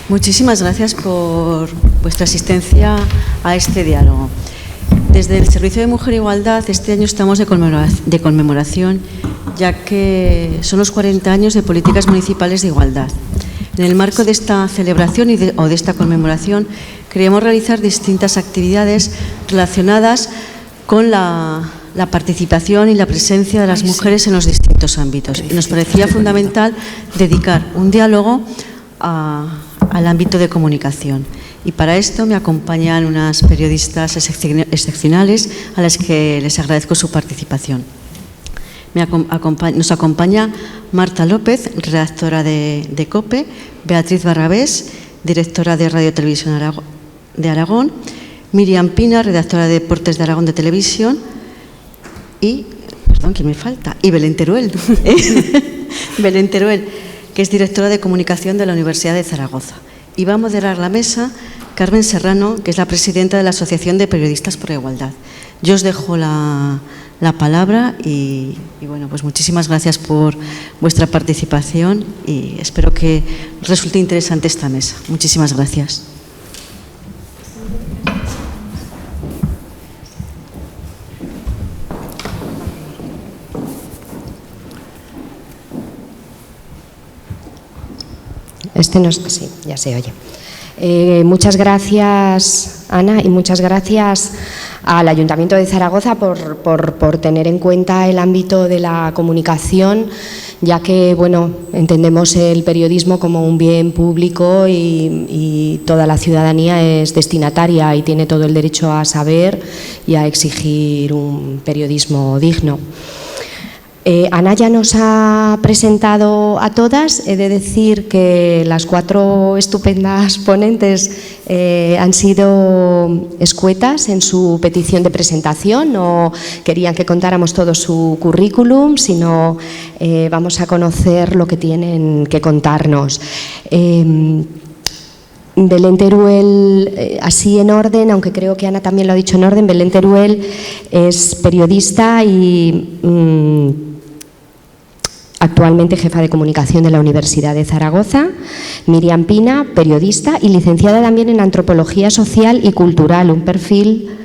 Muchísimas gracias por vuestra asistencia a este diálogo. Desde el Servicio de Mujer e Igualdad, este año estamos de conmemoración, ya que son los 40 años de políticas municipales de igualdad. En el marco de esta celebración o de esta conmemoración, queremos realizar distintas actividades relacionadas con la participación y la presencia de las mujeres en los distintos ámbitos. Y nos parecía fundamental dedicar un diálogo al ámbito de comunicación. Y para esto me acompañan unas periodistas excepcionales a las que les agradezco su participación. Nos acompaña Marta López, redactora de COPE, Beatriz Barrabés, directora de Radio Televisión de Aragón, Miriam Pina, redactora de Deportes de Aragón de Televisión y, perdón, ¿quién me falta? Y Belén Teruel, Belén Teruel, que es directora de Comunicación de la Universidad de Zaragoza. Y va a moderar la mesa Carmen Serrano, que es la presidenta de la Asociación de Periodistas por la Igualdad. Yo os dejo la palabra y bueno, pues muchísimas gracias por vuestra participación y espero que resulte interesante esta mesa. Muchísimas gracias. Sí, ya se oye. Muchas gracias, Ana, y muchas gracias al Ayuntamiento de Zaragoza por tener en cuenta el ámbito de la comunicación, ya que, bueno, entendemos el periodismo como un bien público y toda la ciudadanía es destinataria y tiene todo el derecho a saber y a exigir un periodismo digno. Ana ya nos ha presentado a todas. He de decir que las 4 estupendas ponentes han sido escuetas en su petición de presentación. No querían que contáramos todo su currículum, sino vamos a conocer lo que tienen que contarnos. Belén Teruel, así en orden, aunque creo que Ana también lo ha dicho en orden, Belén Teruel es periodista y actualmente jefa de comunicación de la Universidad de Zaragoza. Miriam Pina, periodista y licenciada también en Antropología Social y Cultural, un perfil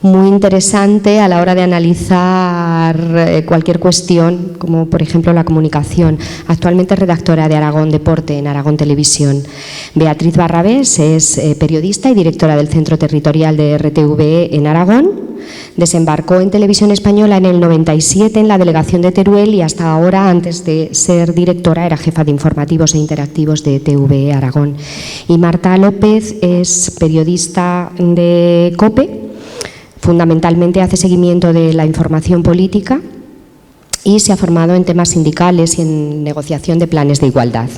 muy interesante a la hora de analizar cualquier cuestión, como por ejemplo la comunicación. Actualmente redactora de Aragón Deporte en Aragón Televisión. Beatriz Barrabés es periodista y directora del Centro Territorial de RTV en Aragón. Desembarcó en Televisión Española en el 97 en la delegación de Teruel y hasta ahora, antes de ser directora, era jefa de informativos e interactivos de TVE Aragón. Y Marta López es periodista de COPE. Fundamentalmente hace seguimiento de la información política y se ha formado en temas sindicales y en negociación de planes de igualdad.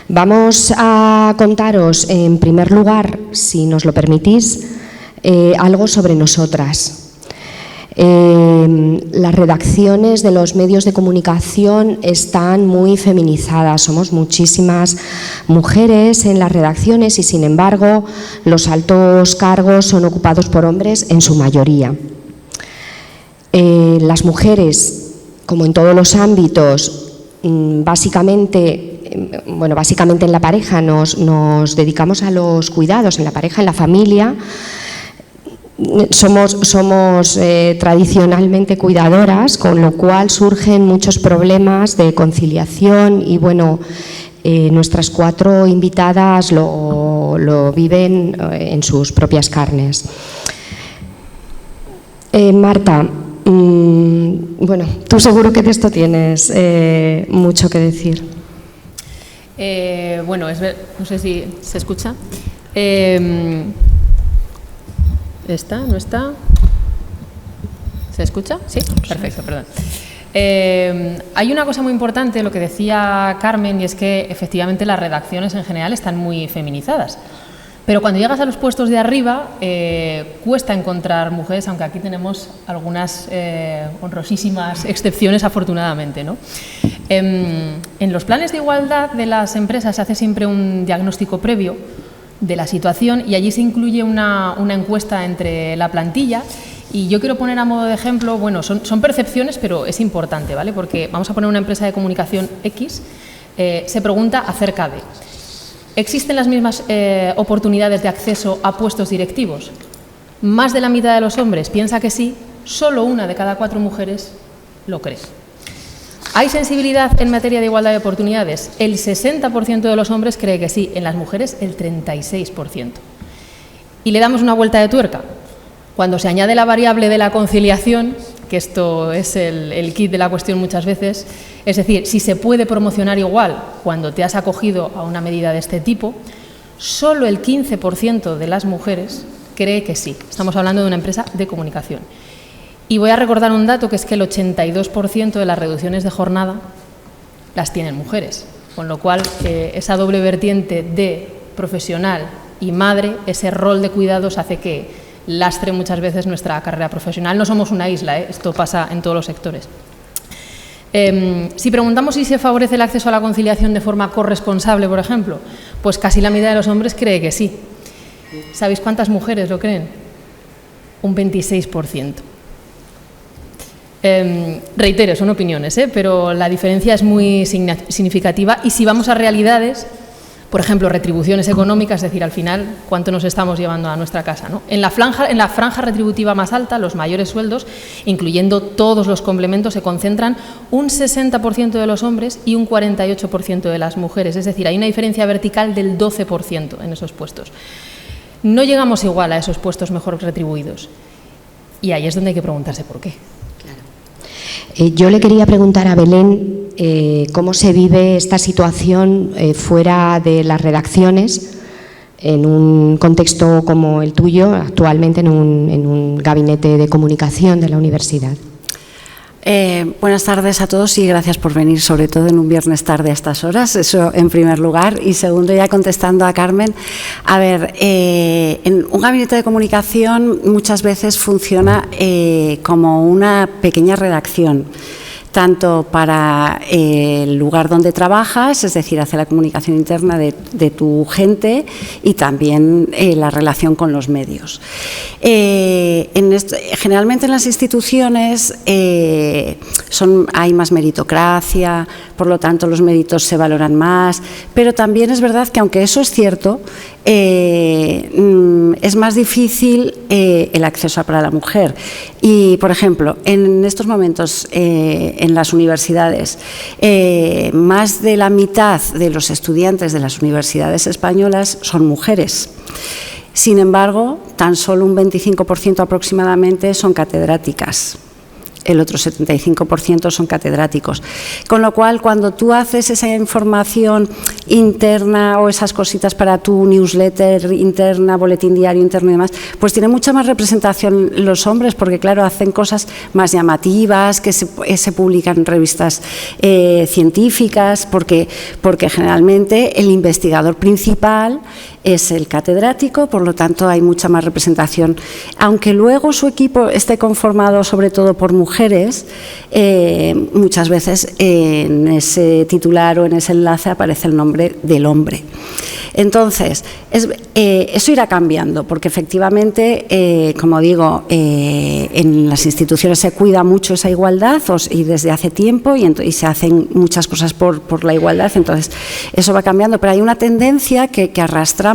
Vamos a contaros, en primer lugar, si nos lo permitís, algo sobre nosotras. Las redacciones de los medios de comunicación están muy feminizadas, somos muchísimas mujeres en las redacciones y, sin embargo, los altos cargos son ocupados por hombres en su mayoría. Las mujeres, como en todos los ámbitos, básicamente en la pareja nos dedicamos a los cuidados, en la pareja, en la familia. Somos tradicionalmente cuidadoras, con lo cual surgen muchos problemas de conciliación y, bueno, nuestras 4 invitadas lo viven en sus propias carnes. Marta, bueno, tú seguro que de esto tienes mucho que decir. Bueno, no sé si se escucha. ¿Está? ¿No está? ¿Se escucha? Sí, perfecto, perdón. Hay una cosa muy importante, lo que decía Carmen, y es que efectivamente las redacciones en general están muy feminizadas. Pero cuando llegas a los puestos de arriba cuesta encontrar mujeres, aunque aquí tenemos algunas honrosísimas excepciones, afortunadamente, ¿no? En los planes de igualdad de las empresas se hace siempre un diagnóstico previo de la situación y allí se incluye una encuesta entre la plantilla. Y yo quiero poner a modo de ejemplo, bueno, son percepciones, pero es importante, ¿vale? Porque vamos a poner una empresa de comunicación X, se pregunta acerca de ¿Existen las mismas oportunidades de acceso a puestos directivos? Más de la mitad de los hombres piensa que sí, solo 1 de cada 4 mujeres lo cree. ¿Hay sensibilidad en materia de igualdad de oportunidades? El 60% de los hombres cree que sí, en las mujeres el 36%. Y le damos una vuelta de tuerca. Cuando se añade la variable de la conciliación, que esto es el kit de la cuestión muchas veces, es decir, si se puede promocionar igual cuando te has acogido a una medida de este tipo, solo el 15% de las mujeres cree que sí. Estamos hablando de una empresa de comunicación. Y voy a recordar un dato, que es que el 82% de las reducciones de jornada las tienen mujeres, con lo cual esa doble vertiente de profesional y madre, ese rol de cuidados hace que lastre muchas veces nuestra carrera profesional. No somos una isla, esto pasa en todos los sectores. Si preguntamos si se favorece el acceso a la conciliación de forma corresponsable, por ejemplo, pues casi la mitad de los hombres cree que sí. ¿Sabéis cuántas mujeres lo creen? Un 26%. Reitero, son opiniones, pero la diferencia es muy significativa, y si vamos a realidades, por ejemplo, retribuciones económicas, es decir, al final, ¿cuánto nos estamos llevando a nuestra casa, ¿no? En la franja retributiva más alta, los mayores sueldos, incluyendo todos los complementos, se concentran un 60% de los hombres y un 48% de las mujeres, es decir, hay una diferencia vertical del 12% en esos puestos. No llegamos igual a esos puestos mejor retribuidos, y ahí es donde hay que preguntarse por qué. Yo le quería preguntar a Belén cómo se vive esta situación fuera de las redacciones, en un contexto como el tuyo, actualmente en un gabinete de comunicación de la universidad. Buenas tardes a todos y gracias por venir, sobre todo en un viernes tarde a estas horas, eso en primer lugar. Y segundo, ya contestando a Carmen, a ver, en un gabinete de comunicación muchas veces funciona como una pequeña redacción, tanto para el lugar donde trabajas, es decir, hacer la comunicación interna de tu gente, y también la relación con los medios. Generalmente en las instituciones hay más meritocracia, por lo tanto los méritos se valoran más, pero también es verdad que, aunque eso es cierto, es más difícil el acceso para la mujer. Y, por ejemplo, en estos momentos en las universidades, más de la mitad de los estudiantes de las universidades españolas son mujeres. Sin embargo, tan solo un 25% aproximadamente son catedráticas. El otro 75% son catedráticos. Con lo cual, cuando tú haces esa información interna o esas cositas para tu newsletter interna, boletín diario interno y demás, pues tiene mucha más representación los hombres, porque claro, hacen cosas más llamativas, que se publican en revistas científicas, porque generalmente el investigador principal es el catedrático, por lo tanto hay mucha más representación. Aunque luego su equipo esté conformado sobre todo por mujeres, muchas veces en ese titular o en ese enlace aparece el nombre del hombre. Entonces, eso irá cambiando, porque efectivamente, como digo, en las instituciones se cuida mucho esa igualdad y desde hace tiempo, y se hacen muchas cosas por la igualdad, entonces eso va cambiando, pero hay una tendencia que arrastramos.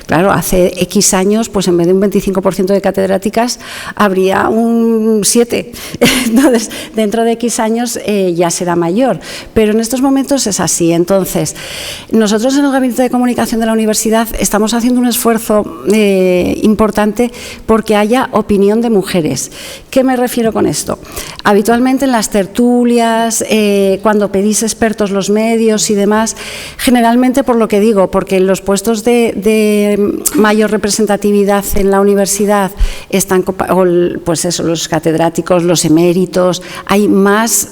Claro, hace X años, pues en vez de un 25% de catedráticas, habría un 7%. Entonces, dentro de X años ya será mayor, pero en estos momentos es así. Entonces, nosotros en el Gabinete de Comunicación de la Universidad estamos haciendo un esfuerzo importante porque haya opinión de mujeres. ¿Qué me refiero con esto? Habitualmente en las tertulias, cuando pedís expertos los medios y demás, generalmente, por lo que digo, porque en los puestos de mayor representatividad en la universidad están, pues eso, los catedráticos, los eméritos, hay más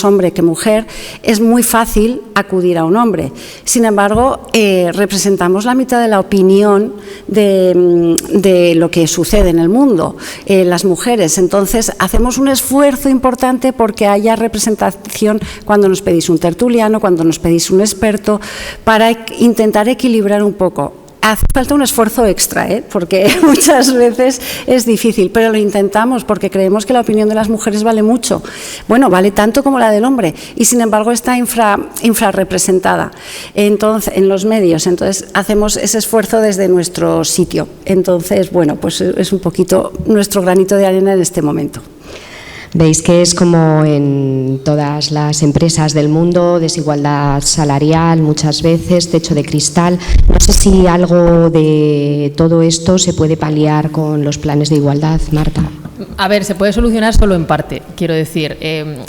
hombre que mujer, es muy fácil acudir a un hombre. Sin embargo, representamos la mitad de la opinión de lo que sucede en el mundo, las mujeres. Entonces, hacemos un esfuerzo importante porque haya representación cuando nos pedís un tertuliano, cuando nos pedís un experto, para intentar equilibrar un poco. hace falta un esfuerzo extra, porque muchas veces es difícil, pero lo intentamos porque creemos que la opinión de las mujeres vale mucho. Bueno, vale tanto como la del hombre y sin embargo está infrarrepresentada en los medios. Entonces hacemos ese esfuerzo desde nuestro sitio. Entonces, bueno, pues es un poquito nuestro granito de arena en este momento. Veis que es como en todas las empresas del mundo, desigualdad salarial muchas veces, techo de cristal. No sé si algo de todo esto se puede paliar con los planes de igualdad, Marta. A ver, se puede solucionar solo en parte, quiero decir.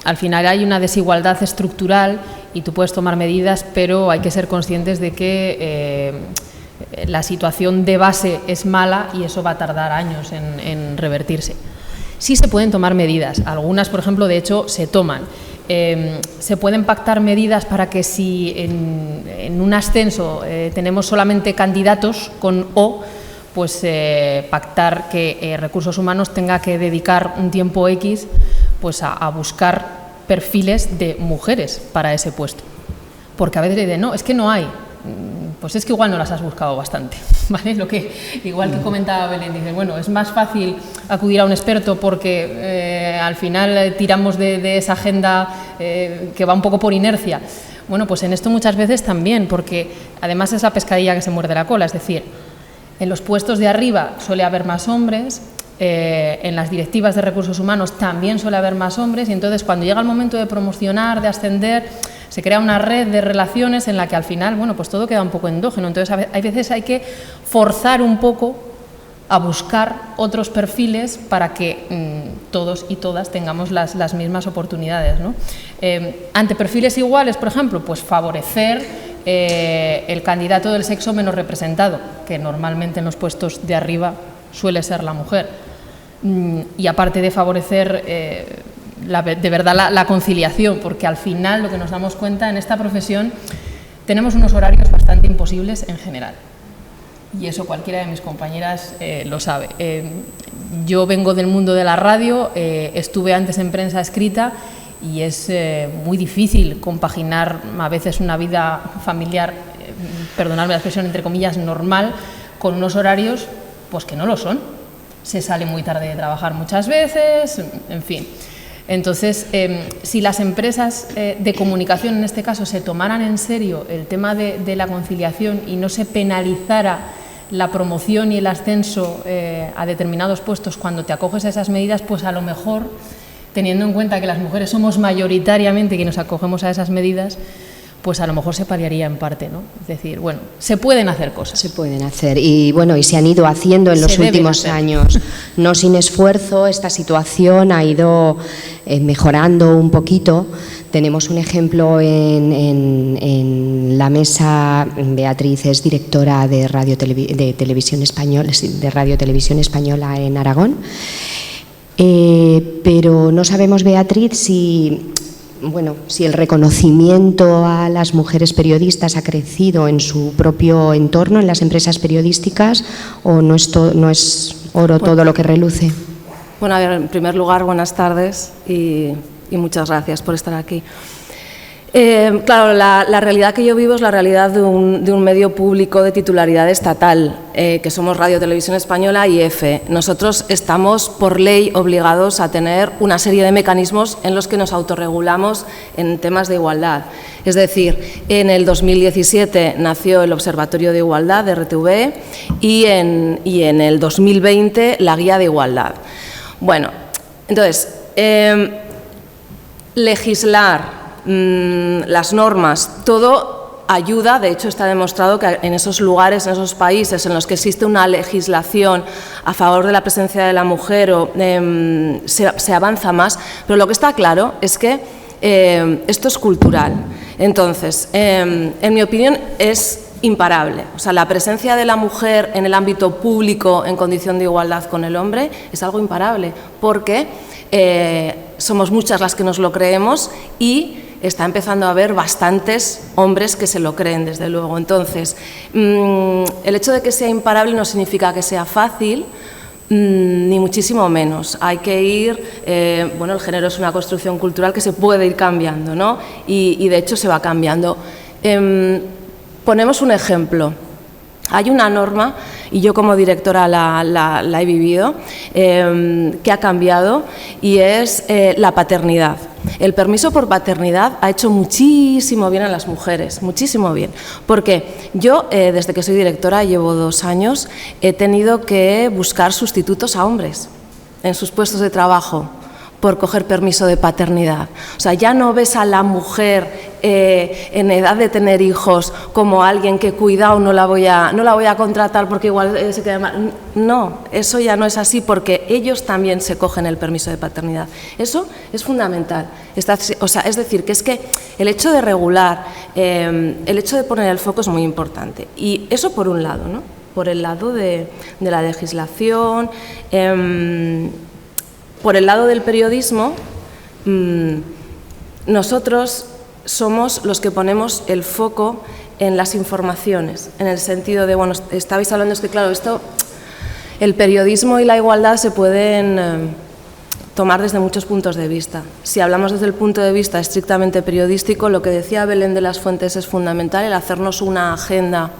Al final hay una desigualdad estructural y tú puedes tomar medidas, pero hay que ser conscientes de que la situación de base es mala y eso va a tardar años en revertirse. Sí se pueden tomar medidas, algunas, por ejemplo, de hecho, se toman. Se pueden pactar medidas para que si en un ascenso tenemos solamente candidatos con O, pues pactar que Recursos Humanos tenga que dedicar un tiempo X pues a buscar perfiles de mujeres para ese puesto. Porque a veces dicen, no, es que no hay. Pues es que igual no las has buscado bastante, ¿vale? Igual que comentaba Belén, dice, bueno, es más fácil acudir a un experto porque al final tiramos de esa agenda que va un poco por inercia. Bueno, pues en esto muchas veces también, porque además es la pescadilla que se muerde la cola, es decir, en los puestos de arriba suele haber más hombres, en las directivas de recursos humanos también suele haber más hombres y entonces cuando llega el momento de promocionar, de ascender, se crea una red de relaciones en la que al final, bueno, pues todo queda un poco endógeno. Entonces, hay veces hay que forzar un poco a buscar otros perfiles para que todos y todas tengamos las mismas oportunidades, ¿no? Ante perfiles iguales, por ejemplo, pues favorecer el candidato del sexo menos representado, que normalmente en los puestos de arriba suele ser la mujer. Y aparte de favorecer de verdad la conciliación, porque al final lo que nos damos cuenta en esta profesión tenemos unos horarios bastante imposibles en general y eso cualquiera de mis compañeras lo sabe. Yo vengo del mundo de la radio, estuve antes en prensa escrita y es muy difícil compaginar a veces una vida familiar, perdonadme la expresión entre comillas, normal, con unos horarios pues que no lo son. Se sale muy tarde de trabajar muchas veces, en fin. Entonces, si las empresas de comunicación, en este caso, se tomaran en serio el tema de la conciliación y no se penalizara la promoción y el ascenso a determinados puestos cuando te acoges a esas medidas, pues a lo mejor, teniendo en cuenta que las mujeres somos mayoritariamente quienes nos acogemos a esas medidas, pues a lo mejor se paliaría en parte, ¿no? Es decir, bueno, se pueden hacer cosas. Se pueden hacer y bueno, y se han ido haciendo en los últimos años, no sin esfuerzo. Esta situación ha ido mejorando un poquito. Tenemos un ejemplo en la mesa. Beatriz es directora de Televisión Española en Aragón, pero no sabemos, Beatriz, si el reconocimiento a las mujeres periodistas ha crecido en su propio entorno, en las empresas periodísticas, o no es oro todo lo que reluce. Bueno, a ver, en primer lugar, buenas tardes y muchas gracias por estar aquí. Claro, la realidad que yo vivo es la realidad de un medio público de titularidad estatal, que somos Radio Televisión Española y EFE. Nosotros estamos por ley obligados a tener una serie de mecanismos en los que nos autorregulamos en temas de igualdad. Es decir, en el 2017 nació el Observatorio de Igualdad de RTV y en el 2020 la Guía de Igualdad. Bueno, entonces, legislar, las normas, todo ayuda. De hecho, está demostrado que en esos lugares, en esos países en los que existe una legislación a favor de la presencia de la mujer, se avanza más, pero lo que está claro es que esto es cultural. Entonces, en mi opinión, es imparable. O sea, la presencia de la mujer en el ámbito público en condición de igualdad con el hombre es algo imparable, porque somos muchas las que nos lo creemos y está empezando a haber bastantes hombres que se lo creen, desde luego. Entonces, el hecho de que sea imparable no significa que sea fácil, ni muchísimo menos. Hay que ir, el género es una construcción cultural que se puede ir cambiando, ¿no? Y de hecho se va cambiando. Ponemos un ejemplo. Hay una norma, y yo como directora la he vivido, que ha cambiado, y es la paternidad. El permiso por paternidad ha hecho muchísimo bien a las mujeres, muchísimo bien, porque yo, desde que soy directora, llevo 2 años, he tenido que buscar sustitutos a hombres en sus puestos de trabajo por coger permiso de paternidad. O sea, ya no ves a la mujer en edad de tener hijos como alguien que, cuidado, no la voy a contratar porque igual se queda mal. No, eso ya no es así, porque ellos también se cogen el permiso de paternidad. Eso es fundamental. O sea, es decir, que es que el hecho de regular, el hecho de poner el foco es muy importante. Y eso por un lado, ¿no? Por el lado de la legislación. Por el lado del periodismo, nosotros somos los que ponemos el foco en las informaciones, en el sentido de, bueno, estabais hablando, es que claro, el periodismo y la igualdad se pueden tomar desde muchos puntos de vista. Si hablamos desde el punto de vista estrictamente periodístico, lo que decía Belén de las Fuentes es fundamental, el hacernos una agenda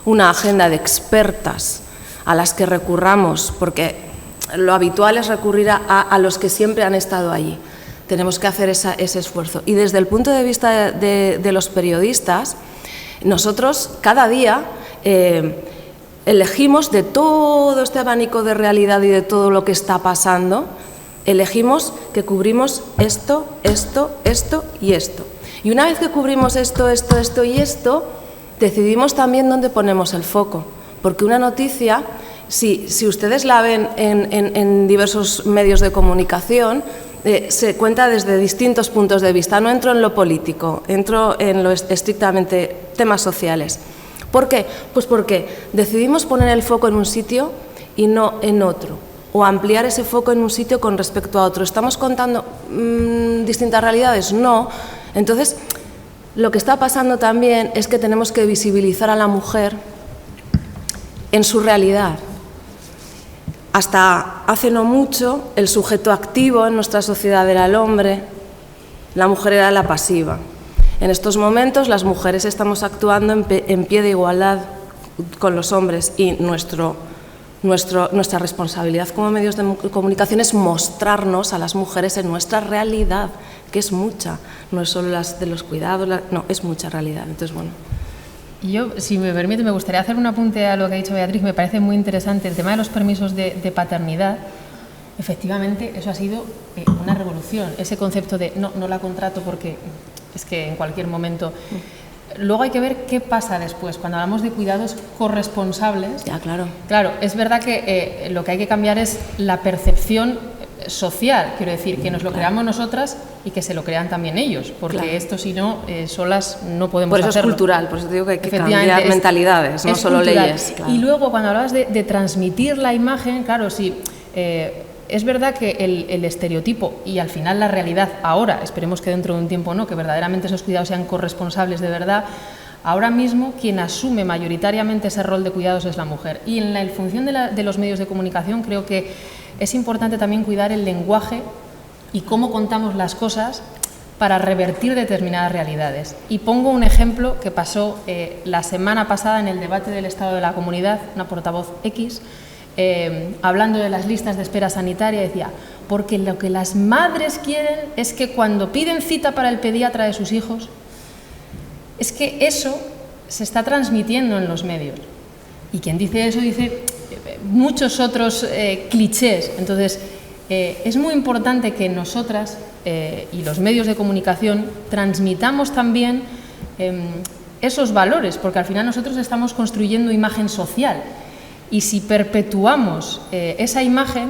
de expertas a las que recurramos, porque lo habitual es recurrir a los que siempre han estado allí. Tenemos que hacer ese esfuerzo. Y desde el punto de vista de los periodistas, nosotros cada día elegimos, de todo este abanico de realidad y de todo lo que está pasando, elegimos que cubrimos esto, esto, esto y esto. Y una vez que cubrimos esto, esto, esto y esto, decidimos también dónde ponemos el foco. Porque una noticia, si ustedes la ven en diversos medios de comunicación, se cuenta desde distintos puntos de vista. No entro en lo político, entro en lo estrictamente temas sociales. ¿Por qué? Pues porque decidimos poner el foco en un sitio y no en otro, o ampliar ese foco en un sitio con respecto a otro. ¿Estamos contando distintas realidades? No. Entonces, lo que está pasando también es que tenemos que visibilizar a la mujer en su realidad. Hasta hace no mucho, el sujeto activo en nuestra sociedad era el hombre, la mujer era la pasiva. En estos momentos las mujeres estamos actuando en pie de igualdad con los hombres, y nuestra responsabilidad como medios de comunicación es mostrarnos a las mujeres en nuestra realidad, que es mucha, no es solo las de los cuidados, no, es mucha realidad. Entonces, bueno. Yo, si me permite, me gustaría hacer un apunte a lo que ha dicho Beatriz. Me parece muy interesante el tema de los permisos de paternidad. Efectivamente, eso ha sido una revolución, ese concepto de no la contrato porque es que en cualquier momento. Luego hay que ver qué pasa después. Cuando hablamos de cuidados corresponsables, ya, claro. Claro, es verdad que lo que hay que cambiar es la percepción social, quiero decir, que nos lo creamos nosotras y que se lo crean también ellos, porque claro, esto si no, solas no podemos hacerlo. Por eso es cultural, por eso te digo que hay que cambiar mentalidades, no solo leyes. Claro. Y luego, cuando hablabas de transmitir la imagen, claro, sí, es verdad que el estereotipo y al final la realidad ahora, esperemos que dentro de un tiempo no, que verdaderamente esos cuidados sean corresponsables de verdad. Ahora mismo quien asume mayoritariamente ese rol de cuidados es la mujer, y en la función de los medios de comunicación creo que es importante también cuidar el lenguaje y cómo contamos las cosas para revertir determinadas realidades. Y pongo un ejemplo que pasó la semana pasada en el debate del Estado de la Comunidad, una portavoz X, hablando de las listas de espera sanitaria, decía, porque lo que las madres quieren es que cuando piden cita para el pediatra de sus hijos, es que eso se está transmitiendo en los medios. Y quien dice eso dice muchos otros clichés. Entonces, es muy importante que nosotras y los medios de comunicación transmitamos también esos valores, porque al final nosotros estamos construyendo imagen social, y si perpetuamos esa imagen,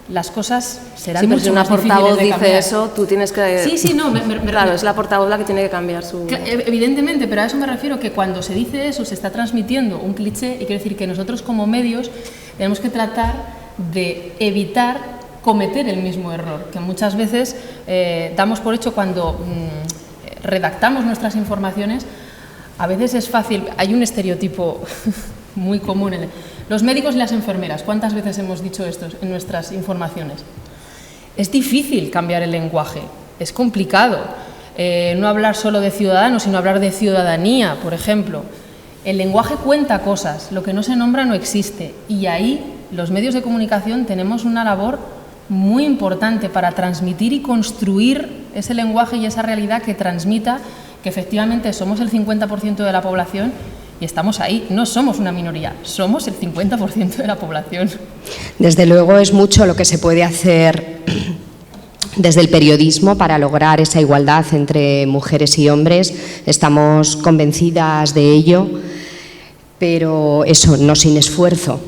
las cosas serán mucho más difíciles de cambiar. Si una portavoz dice eso, tú tienes que... Sí, no, claro, es la portavoz la que tiene que cambiar su... Evidentemente, pero a eso me refiero, que cuando se dice eso se está transmitiendo un cliché, y quiero decir que nosotros como medios tenemos que tratar de evitar cometer el mismo error, que muchas veces damos por hecho cuando redactamos nuestras informaciones. A veces es fácil, hay un estereotipo muy común en los médicos y las enfermeras. ¿Cuántas veces hemos dicho esto en nuestras informaciones? Es difícil cambiar el lenguaje, es complicado. No hablar solo de ciudadanos, sino hablar de ciudadanía, por ejemplo. El lenguaje cuenta cosas, lo que no se nombra no existe, y ahí los medios de comunicación tenemos una labor muy importante para transmitir y construir ese lenguaje y esa realidad que transmita que efectivamente somos el 50% de la población y estamos ahí. No somos una minoría, somos el 50% de la población. Desde luego es mucho lo que se puede hacer desde el periodismo para lograr esa igualdad entre mujeres y hombres. Estamos convencidas de ello, pero eso, no sin esfuerzo.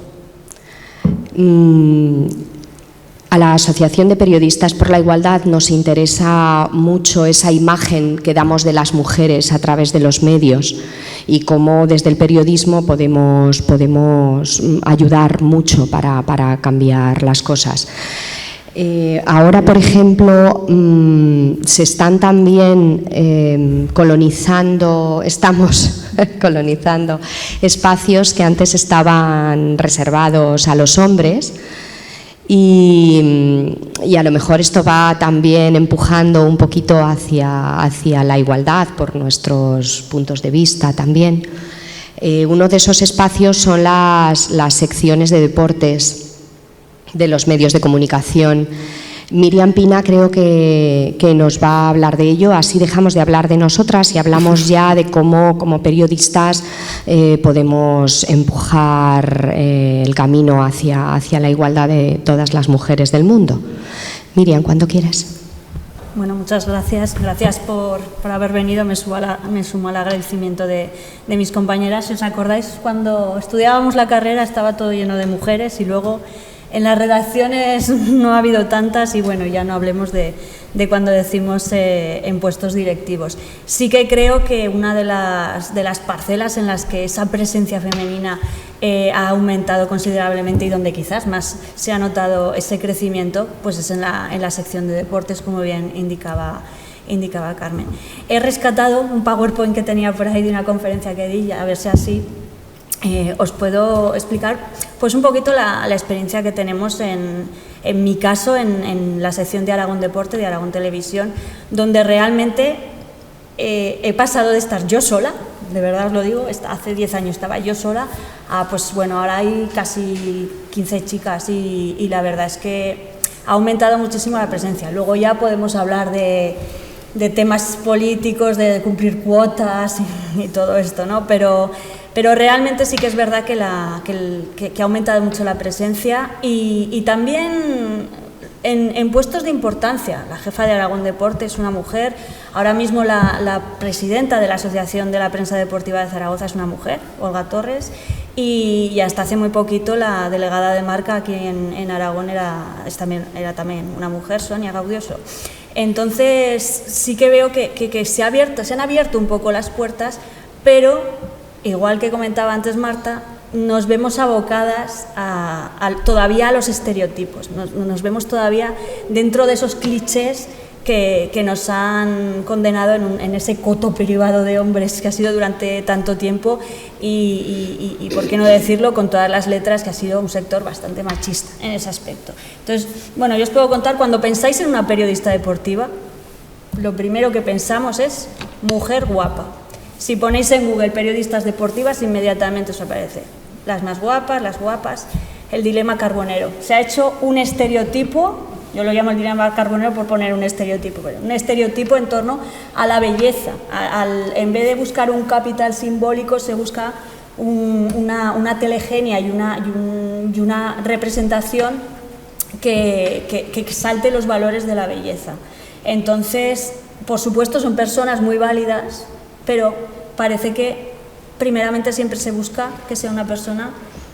A la Asociación de Periodistas por la Igualdad nos interesa mucho esa imagen que damos de las mujeres a través de los medios y cómo desde el periodismo podemos ayudar mucho para cambiar las cosas. Ahora, por ejemplo, se están también estamos colonizando espacios que antes estaban reservados a los hombres. Y a lo mejor esto va también empujando un poquito hacia la igualdad por nuestros puntos de vista también. Uno de esos espacios son las secciones de deportes de los medios de comunicación. Miriam Pina creo que nos va a hablar de ello, así dejamos de hablar de nosotras y hablamos ya de cómo como periodistas podemos empujar el camino hacia la igualdad de todas las mujeres del mundo. Miriam, cuando quieras. Bueno, muchas gracias. Gracias por haber venido. Me sumo al agradecimiento de mis compañeras. Si os acordáis, cuando estudiábamos la carrera estaba todo lleno de mujeres y luego en las redacciones no ha habido tantas y bueno, ya no hablemos de cuando decimos en puestos directivos. Sí que creo que una de las parcelas en las que esa presencia femenina ha aumentado considerablemente y donde quizás más se ha notado ese crecimiento, pues es en la sección de deportes, como bien indicaba Carmen. He rescatado un PowerPoint que tenía por ahí de una conferencia que di, a ver si así os puedo explicar pues un poquito la experiencia que tenemos en mi caso en la sección de Aragón Deporte, de Aragón Televisión, donde realmente he pasado de estar yo sola, de verdad os lo digo, hace 10 años estaba yo sola, a pues bueno, ahora hay casi 15 chicas y la verdad es que ha aumentado muchísimo la presencia. Luego ya podemos hablar de temas políticos, de cumplir cuotas y todo esto, ¿no? Pero realmente sí que es verdad que ha aumentado mucho la presencia y también en puestos de importancia. La jefa de Aragón Deporte es una mujer, ahora mismo la presidenta de la Asociación de la Prensa Deportiva de Zaragoza es una mujer, Olga Torres, y hasta hace muy poquito la delegada de marca aquí en Aragón era también una mujer, Sonia Gaudioso. Entonces sí que veo que se han abierto un poco las puertas, pero igual que comentaba antes Marta, nos vemos abocadas todavía a los estereotipos, nos vemos todavía dentro de esos clichés que nos han condenado en ese coto privado de hombres que ha sido durante tanto tiempo y por qué no decirlo con todas las letras, que ha sido un sector bastante machista en ese aspecto. Entonces, bueno, yo os puedo contar, cuando pensáis en una periodista deportiva, lo primero que pensamos es mujer guapa. Si ponéis en Google periodistas deportivas, inmediatamente os aparece las más guapas, las guapas, el dilema carbonero. Se ha hecho un estereotipo, yo lo llamo el dilema carbonero por poner un estereotipo, pero un estereotipo en torno a la belleza. En vez de buscar un capital simbólico, se busca una telegenia y una representación que salte los valores de la belleza. Entonces, por supuesto, son personas muy válidas, pero parece que primeramente siempre se busca que sea una persona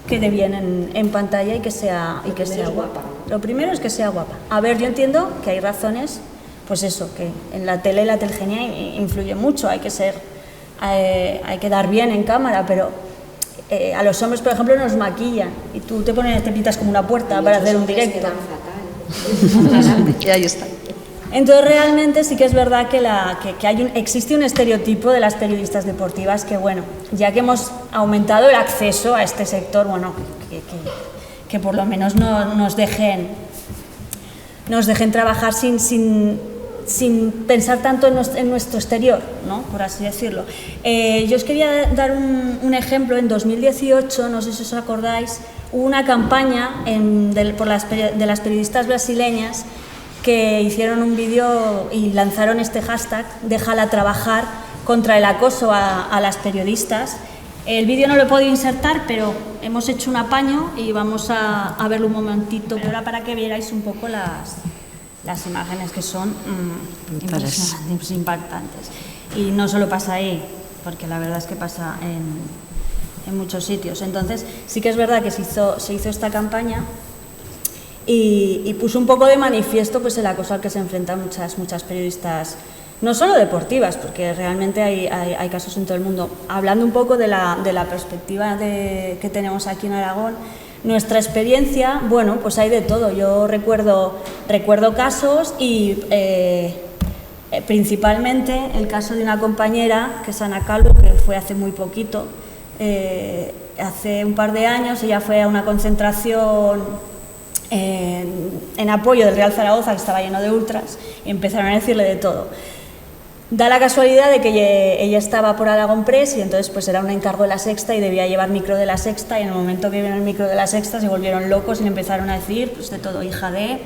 que dé bien en pantalla y que sea guapa. Lo primero es que sea guapa. A ver, yo entiendo que hay razones, pues eso, que en la tele la telegenia influye mucho, hay que dar bien en cámara, pero a los hombres, por ejemplo, nos maquillan y tú te pintas como una puerta para hacer un directo. Y ahí está. Entonces realmente sí que es verdad que existe un estereotipo de las periodistas deportivas que, bueno, ya que hemos aumentado el acceso a este sector, bueno, que por lo menos nos dejen trabajar sin sin pensar tanto en nuestro exterior, ¿no? Por así decirlo. Yo os quería dar un ejemplo. En 2018, no sé si os acordáis, hubo una campaña de las periodistas brasileñas que hicieron un vídeo y lanzaron este hashtag, déjala trabajar, contra el acoso a las periodistas. El vídeo no lo he podido insertar, pero hemos hecho un apaño y vamos a verlo un momentito, ahora para que vierais un poco las imágenes, que son impresionantes, impactantes. Y no solo pasa ahí, porque la verdad es que pasa en muchos sitios. Entonces, sí que es verdad que se hizo esta campaña y puso un poco de manifiesto pues, el acoso al que se enfrentan muchas periodistas, no solo deportivas, porque realmente hay casos en todo el mundo. Hablando un poco de la perspectiva que tenemos aquí en Aragón, nuestra experiencia, bueno, pues hay de todo. Yo recuerdo casos y principalmente el caso de una compañera, que es Ana Calvo, que fue hace muy poquito, hace un par de años. Ella fue a una concentración en apoyo del Real Zaragoza, que estaba lleno de ultras, y empezaron a decirle de todo. Da la casualidad de que ella estaba por Aragón Press y entonces pues era un encargo de La Sexta y debía llevar micro de La Sexta, y en el momento que vieron el micro de La Sexta se volvieron locos y le empezaron a decir pues de todo: hija de,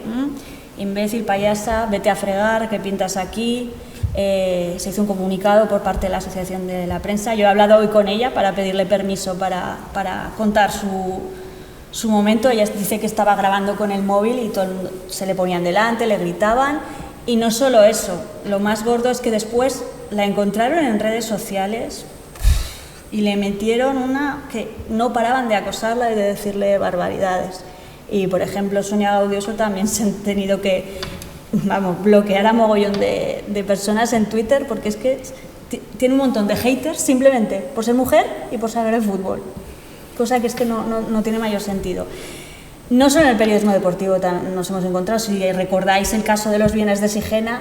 imbécil, payasa, vete a fregar, ¿qué pintas aquí? Se hizo un comunicado por parte de la Asociación de la Prensa. Yo he hablado hoy con ella para pedirle permiso para contar su momento. Ella dice que estaba grabando con el móvil y todo el mundo se le ponían delante, le gritaban. Y no solo eso, lo más gordo es que después la encontraron en redes sociales y le metieron una que no paraban de acosarla y de decirle barbaridades. Y, por ejemplo, Sonia Gaudioso también se han tenido que, bloquear a mogollón de personas en Twitter, porque es que tiene un montón de haters simplemente por ser mujer y por saber el fútbol, cosa que es que no tiene mayor sentido. No solo en el periodismo deportivo nos hemos encontrado. Si recordáis el caso de los bienes de Sigena,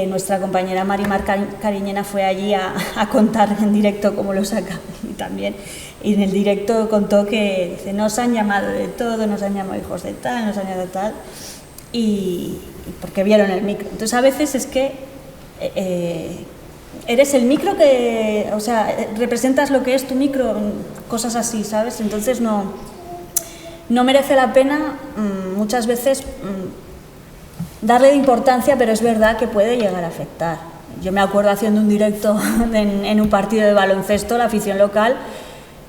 nuestra compañera Marimar Cariñena fue allí a contar en directo cómo lo saca también. Y en el directo contó que dice, nos han llamado de todo, nos han llamado hijos de tal, nos han llamado de tal, y porque vieron el micro. Entonces a veces es que eres el micro que, o sea, representas lo que es tu micro, cosas así, ¿sabes? Entonces no merece la pena muchas veces darle importancia, pero es verdad que puede llegar a afectar. Yo me acuerdo haciendo un directo en un partido de baloncesto, la afición local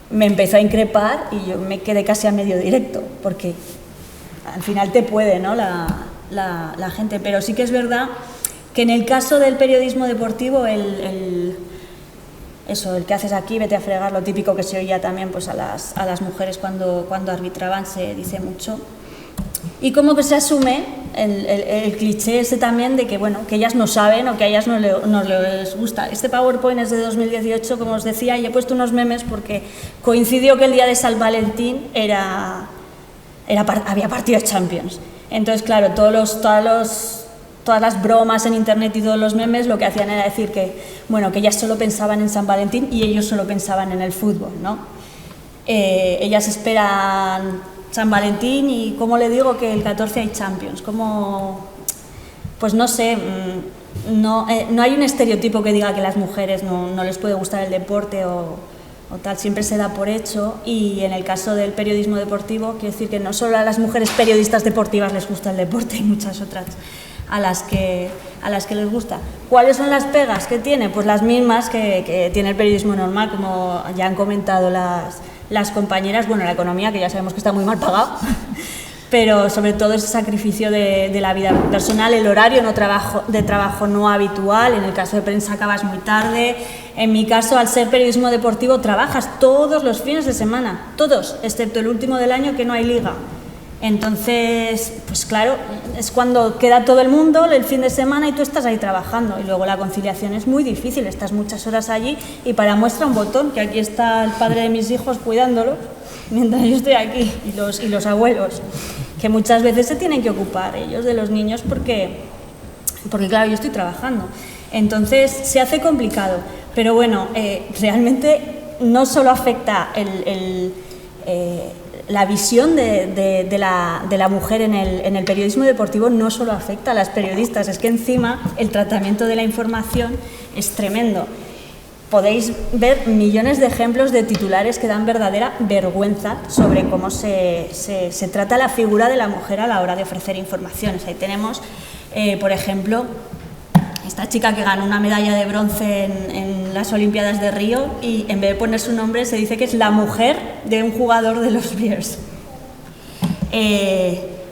me empezó a increpar y yo me quedé casi a medio directo, porque al final te puede, ¿no?, la gente. Pero sí que es verdad que en el caso del periodismo deportivo, el que haces aquí, vete a fregar, lo típico que se oía también pues a las mujeres cuando arbitraban, se dice mucho. Y como que se asume el cliché ese también de que, bueno, que ellas no saben o que a ellas no les gusta. Este PowerPoint es de 2018, como os decía, y he puesto unos memes porque coincidió que el día de San Valentín había partido de Champions. Entonces, claro, todas las bromas en internet y todos los memes lo que hacían era decir que, bueno, que ellas solo pensaban en San Valentín y ellos solo pensaban en el fútbol, ¿no? Ellas esperan San Valentín y, ¿cómo le digo que el 14 hay Champions? Pues no sé, no hay un estereotipo que diga que a las mujeres no les puede gustar el deporte o tal, siempre se da por hecho. Y en el caso del periodismo deportivo, quiero decir que no solo a las mujeres periodistas deportivas les gusta el deporte, y muchas otras a las que les gusta. ¿Cuáles son las pegas que tiene? Pues las mismas que tiene el periodismo normal, como ya han comentado las compañeras. Bueno, la economía, que ya sabemos que está muy mal pagado, pero sobre todo ese sacrificio de la vida personal, el horario de trabajo no habitual. En el caso de prensa acabas muy tarde. En mi caso, al ser periodismo deportivo, trabajas todos los fines de semana, todos, excepto el último del año, que no hay liga. Entonces, pues claro, es cuando queda todo el mundo el fin de semana y tú estás ahí trabajando, y luego la conciliación es muy difícil, estás muchas horas allí y para muestra un botón, que aquí está el padre de mis hijos cuidándolos mientras yo estoy aquí, y los abuelos, que muchas veces se tienen que ocupar ellos de los niños porque claro, yo estoy trabajando. Entonces se hace complicado, pero bueno, realmente no solo afecta la visión de la mujer en el periodismo deportivo no solo afecta a las periodistas, es que encima el tratamiento de la información es tremendo. Podéis ver millones de ejemplos de titulares que dan verdadera vergüenza sobre cómo se trata la figura de la mujer a la hora de ofrecer informaciones. Ahí tenemos, por ejemplo, esta chica que ganó una medalla de bronce en las Olimpiadas de Río y en vez de poner su nombre se dice que es la mujer de un jugador de los Bears.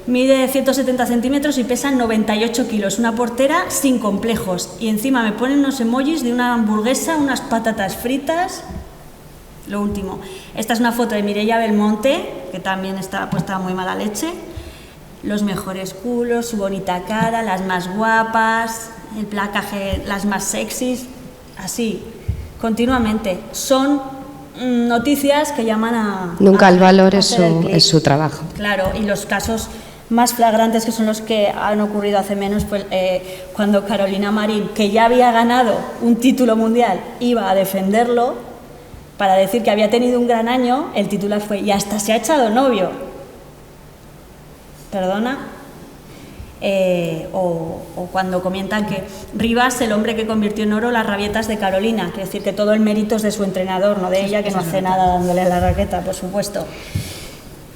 Mide 170 centímetros y pesa 98 kilos, una portera sin complejos. Y encima me ponen unos emojis de una hamburguesa, unas patatas fritas. Lo último. Esta es una foto de Mireia Belmonte, que también está puesta muy mala leche. Los mejores culos, su bonita cara, las más guapas, el placaje, las más sexys, así, continuamente. Son noticias que llaman a... Nunca el valor es su trabajo. Claro, y los casos más flagrantes, que son los que han ocurrido hace menos, pues, cuando Carolina Marín, que ya había ganado un título mundial, iba a defenderlo para decir que había tenido un gran año, el titular fue "y hasta se ha echado novio". ¿Perdona? O cuando comentan que Rivas, el hombre que convirtió en oro las rabietas de Carolina, quiere decir que todo el mérito es de su entrenador, no de ella, que no hace nada dándole la raqueta, por supuesto.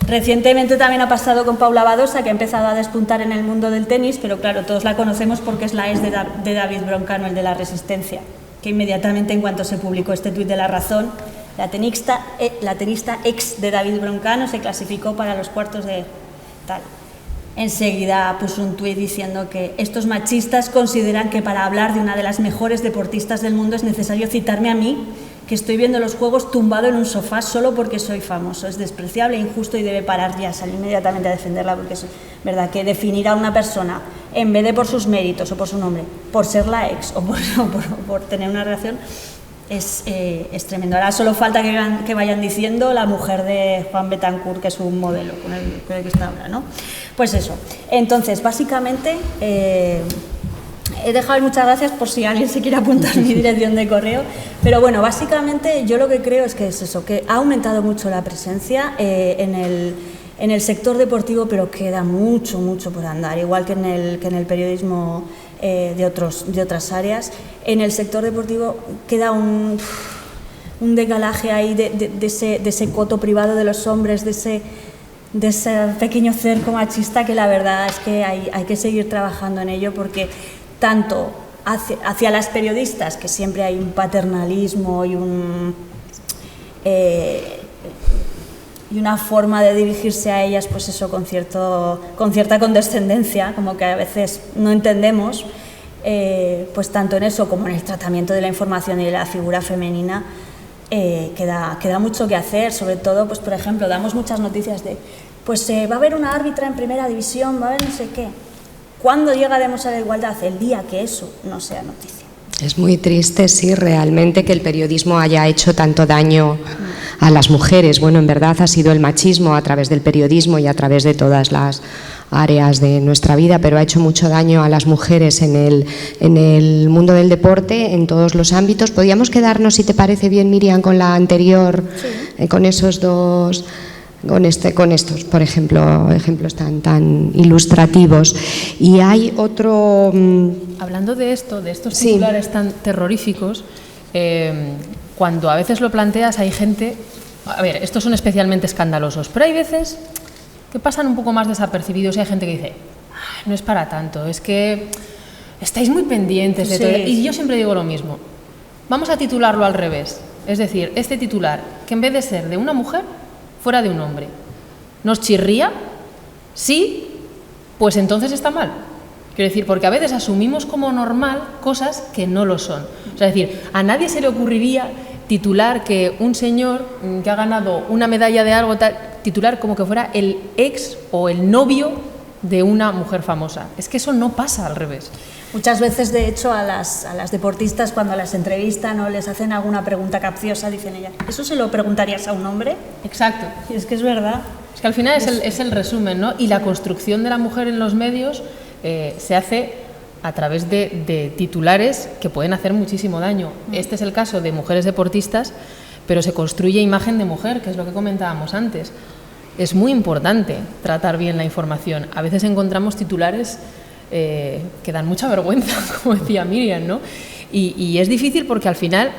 Recientemente también ha pasado con Paula Badosa, que ha empezado a despuntar en el mundo del tenis, pero claro, todos la conocemos porque es la ex de David Broncano, el de la Resistencia, que inmediatamente, en cuanto se publicó este tuit de La Razón, la tenista ex de David Broncano se clasificó para los cuartos de tal. Enseguida puso un tuit diciendo que estos machistas consideran que para hablar de una de las mejores deportistas del mundo es necesario citarme a mí, que estoy viendo los juegos tumbado en un sofá solo porque soy famoso. Es despreciable, injusto y debe parar ya. Salí inmediatamente a defenderla porque es verdad que definir a una persona, en vez de por sus méritos o por su nombre, por ser la ex o por tener una relación, es tremendo. Ahora solo falta que vayan diciendo la mujer de Juan Betancourt, que es un modelo con el que está ahora, ¿no? Pues eso. Entonces, básicamente, he dejado muchas gracias por si alguien se quiere apuntar mi dirección de correo, pero bueno, básicamente yo lo que creo es que es eso, que ha aumentado mucho la presencia en el sector deportivo, pero queda mucho por andar, igual que en el periodismo de otras áreas. En el sector deportivo queda un decalaje ahí de ese coto privado de los hombres, de ese pequeño cerco machista, que la verdad es que hay que seguir trabajando en ello, porque tanto hacia las periodistas, que siempre hay un paternalismo y una forma de dirigirse a ellas, pues eso, con cierta condescendencia, como que a veces no entendemos, pues tanto en eso como en el tratamiento de la información y de la figura femenina, queda mucho que hacer. Sobre todo, pues por ejemplo, damos muchas noticias de, pues va a haber una árbitra en primera división, va a haber no sé qué. ¿Cuándo llegaremos a la igualdad? El día que eso no sea noticia. Es muy triste, sí, realmente, que el periodismo haya hecho tanto daño a las mujeres. Bueno, en verdad ha sido el machismo a través del periodismo y a través de todas las áreas de nuestra vida, pero ha hecho mucho daño a las mujeres en el mundo del deporte, en todos los ámbitos. Podríamos quedarnos, si te parece bien, Miriam, con la anterior, sí, con esos dos... Con estos, por ejemplo, ejemplos tan ilustrativos. Y hay otro... Hablando de esto, de estos titulares, sí, tan terroríficos, cuando a veces lo planteas, hay gente... A ver, estos son especialmente escandalosos, pero hay veces que pasan un poco más desapercibidos y hay gente que dice, no es para tanto, es que estáis muy pendientes de todo. Y yo siempre digo lo mismo, vamos a titularlo al revés. Es decir, este titular, que en vez de ser de una mujer, fuera de un hombre. ¿Nos chirría? Sí, pues entonces está mal. Quiero decir, porque a veces asumimos como normal cosas que no lo son. O sea, es decir, a nadie se le ocurriría titular que un señor que ha ganado una medalla de algo, titular como que fuera el ex o el novio de una mujer famosa. Es que eso no pasa al revés. Muchas veces, de hecho, a las deportistas, cuando las entrevistan o les hacen alguna pregunta capciosa, dicen ellas, ¿eso se lo preguntarías a un hombre? Exacto. Y es que es verdad. Es que al final es el resumen, ¿no? Y la construcción de la mujer en los medios se hace a través de titulares que pueden hacer muchísimo daño. Este es el caso de mujeres deportistas, pero se construye imagen de mujer, que es lo que comentábamos antes. es muy importante tratar bien la información. A veces encontramos titulares que dan mucha vergüenza, como decía Miriam, ¿no? Y es difícil porque al final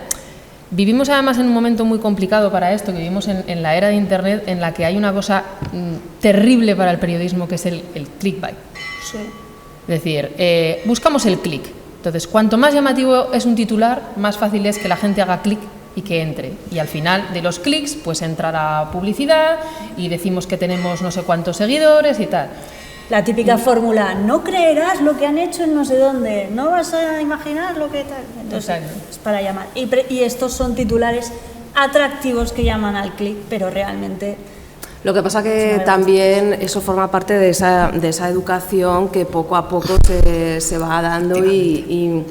vivimos además en un momento muy complicado para esto, que vivimos en la era de Internet, en la que hay una cosa terrible para el periodismo, que es el clickbait. Sí. Es decir, buscamos el clic. Entonces, cuanto más llamativo es un titular, más fácil es que la gente haga clic y que entre. Y al final de los clics, pues entra la publicidad y decimos que tenemos no sé cuántos seguidores y tal. La típica fórmula, no creerás lo que han hecho en no sé dónde, no vas a imaginar lo que tal. Entonces, es para llamar. Y estos son titulares atractivos que llaman al clic, pero realmente... Lo que pasa que también eso forma parte de esa educación que poco a poco se va dando y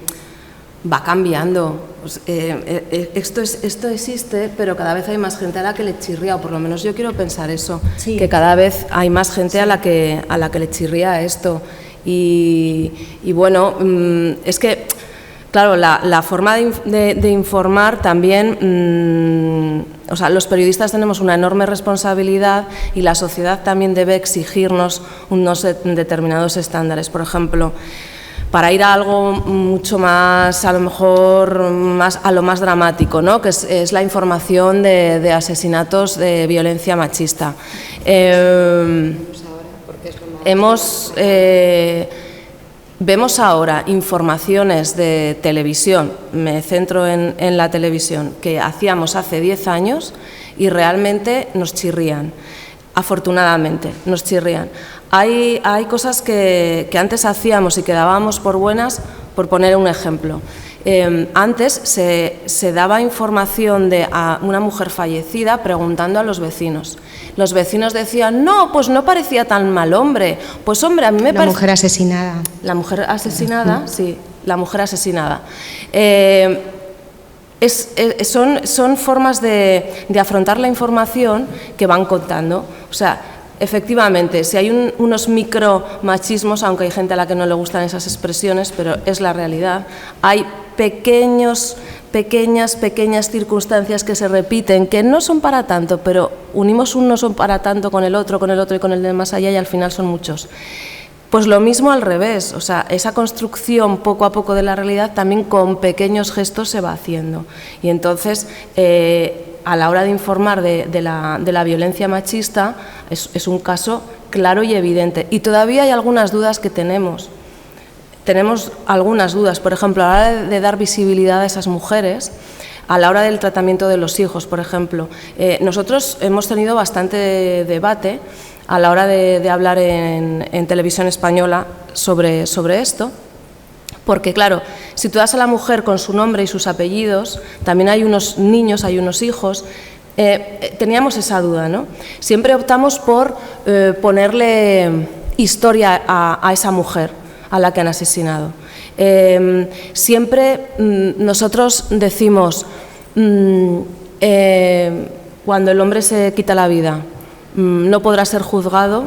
va cambiando. Pues, esto existe, pero cada vez hay más gente a la que le chirría, o por lo menos yo quiero pensar eso, sí, que cada vez hay más gente a la que le chirría esto. Y bueno, es que, claro, la forma de informar también, o sea, los periodistas tenemos una enorme responsabilidad y la sociedad también debe exigirnos unos determinados estándares. Por ejemplo, para ir a algo mucho más, a lo mejor, a lo más dramático, ¿no? Que es la información de asesinatos de violencia machista. Vemos ahora informaciones de televisión, me centro en la televisión, que hacíamos hace 10 años y realmente nos chirrían. Afortunadamente, nos chirrían. Hay cosas que antes hacíamos y que dábamos por buenas, por poner un ejemplo. Antes se daba información de a una mujer fallecida preguntando a los vecinos. Los vecinos decían, no, pues no parecía tan mal hombre. Pues hombre, a mí me parece... La mujer asesinada. La mujer asesinada, sí, la mujer asesinada. Son formas de afrontar la información que van contando. O sea, efectivamente, si hay unos micromachismos, aunque hay gente a la que no le gustan esas expresiones, pero es la realidad, hay pequeñas circunstancias que se repiten, que no son para tanto, pero unimos un no son para tanto con el otro y con el de más allá y al final son muchos. Pues lo mismo al revés, o sea, esa construcción poco a poco de la realidad también con pequeños gestos se va haciendo. Y entonces, a la hora de informar de la violencia machista, es un caso claro y evidente. Y todavía hay algunas dudas que tenemos. Tenemos algunas dudas, por ejemplo, a la hora de dar visibilidad a esas mujeres, a la hora del tratamiento de los hijos, por ejemplo. Nosotros hemos tenido bastante debate a la hora de hablar en televisión española sobre esto, porque claro, si tú das a la mujer con su nombre y sus apellidos, también hay unos niños, hay unos hijos. Teníamos esa duda, ¿no? Siempre optamos por ponerle historia a esa mujer a la que han asesinado. Siempre nosotros decimos, cuando el hombre se quita la vida, no podrá ser juzgado,